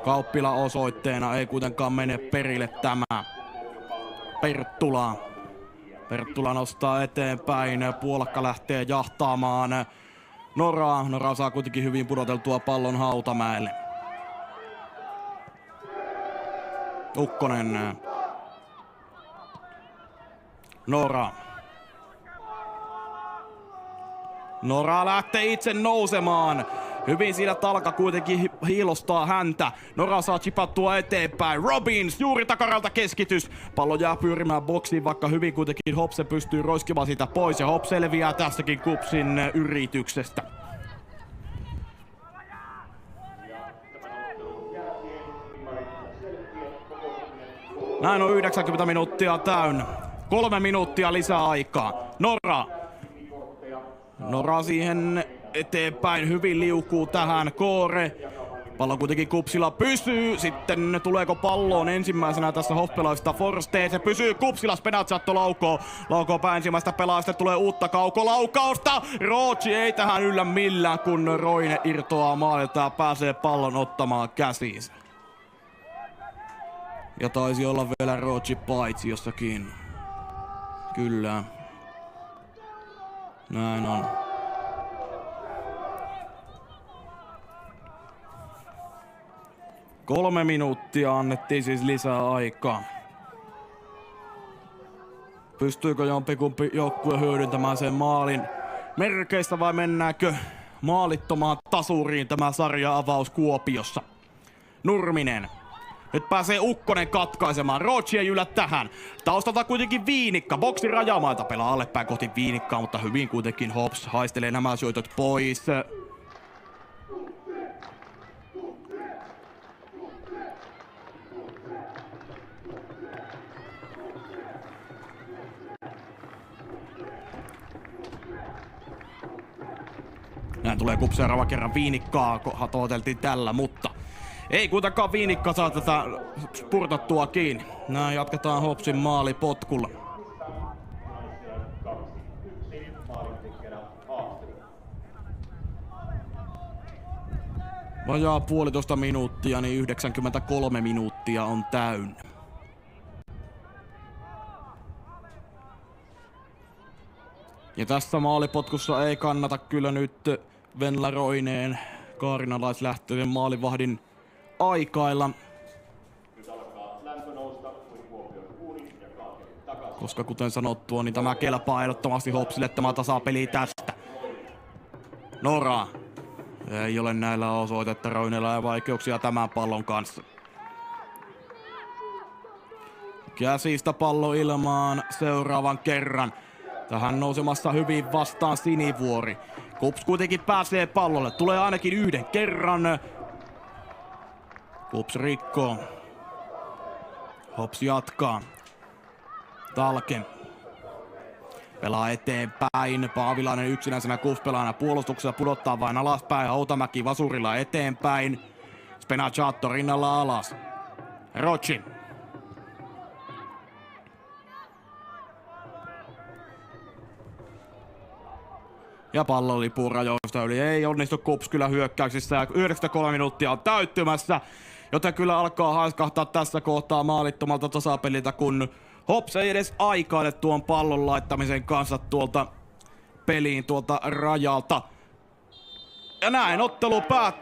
Kauppila osoitteena, ei kuitenkaan mene perille tämä. Perttula nostaa eteenpäin, Puolakka lähtee jahtaamaan Noraa. Nora saa kuitenkin hyvin pudoteltua pallon Hautamäelle. Ukkonen. Nora lähtee itse nousemaan. Hyvin siinä Talka kuitenkin hiilostaa häntä. Nora saa chipattua eteenpäin. Robbins juuri takaralta keskitys. Pallo jää pyörimään boksiin, vaikka hyvin kuitenkin Hopse pystyy roiskimaan siitä pois. Ja Hopse selviää tässäkin KuPSin yrityksestä. Näin on 90 minuuttia täynnä. 3 minuuttia lisää aikaa. Nora siihen eteenpäin, hyvin liukuu tähän Koore. Pallo kuitenkin KuPSilla pysyy. Sitten tuleeko palloon ensimmäisenä tässä hoppelaista Forsteen. Se pysyy KuPSilla, Spenazzatto laukoo pää ensimmäistä pelaajasta. Tulee uutta kaukolaukausta. Rootsi ei tähän yllä millään, kun Roine irtoaa maalilta ja pääsee pallon ottamaan käsiinsä. Ja taisi olla vielä Rootsi paitsi jossakin. Kyllä. Näin on. Kolme minuuttia annettiin siis lisää aikaa. Pystyykö jompikumpi joukkue hyödyntämään sen maalin merkeistä vai mennäänkö maalittomaan tasuriin tämä sarja-avaus Kuopiossa? Nurminen. Nyt pääsee Ukkonen katkaisemaan. Rootsi ei yllä tähän. Taustalta kuitenkin Viinikka. Boksi rajamailta pelaa allepäin kohti Viinikkaa, mutta hyvin kuitenkin Hops haistelee nämä syötöt pois. Näin tulee KuPS seuraava kerran Viinikkaa. Tavoiteltiin tällä, mutta ei kuitenkaan Viinikka saa tätä spurtattua kiinni. Näin jatketaan Hopsin maalipotkulla. Vajaa 1,5 minuuttia, niin 93 minuuttia on täynnä. Ja tässä maalipotkussa ei kannata kyllä nyt Venla Roineen kaarinalaislähtöisen maalivahdin aikailla. Koska kuten sanottua, niin tämä kelpaa ehdottomasti Hopsille tämä tasapeli tästä. Nora. Ei ole näillä osoitetta, Roineella ja vaikeuksia tämän pallon kanssa. Käsistä pallo ilmaan seuraavan kerran. Tähän nousemassa hyvin vastaan Sinivuori. KuPS kuitenkin pääsee pallolle. Tulee ainakin yhden kerran. KuPS rikkoo. Hops jatkaa. Talke. Pelaa eteenpäin. Paavilainen yksinäisenä KuPS-pelaajana puolustuksessa pudottaa vain alaspäin. Hautamäki vasurilla eteenpäin. Spenazzatto rinnalla alas. Rootsi. Ja pallo lipuu rajoista yli. Ei onnistu KuPS kyllä hyökkäyksissä. 93 minuuttia on täyttymässä. Joten kyllä alkaa haiskahtaa tässä kohtaa maalittomalta tasapeliltä, kun Hops ei edes aikaile tuon pallon laittamisen kanssa tuolta peliin tuolta rajalta. Ja näin ottelu päättyy.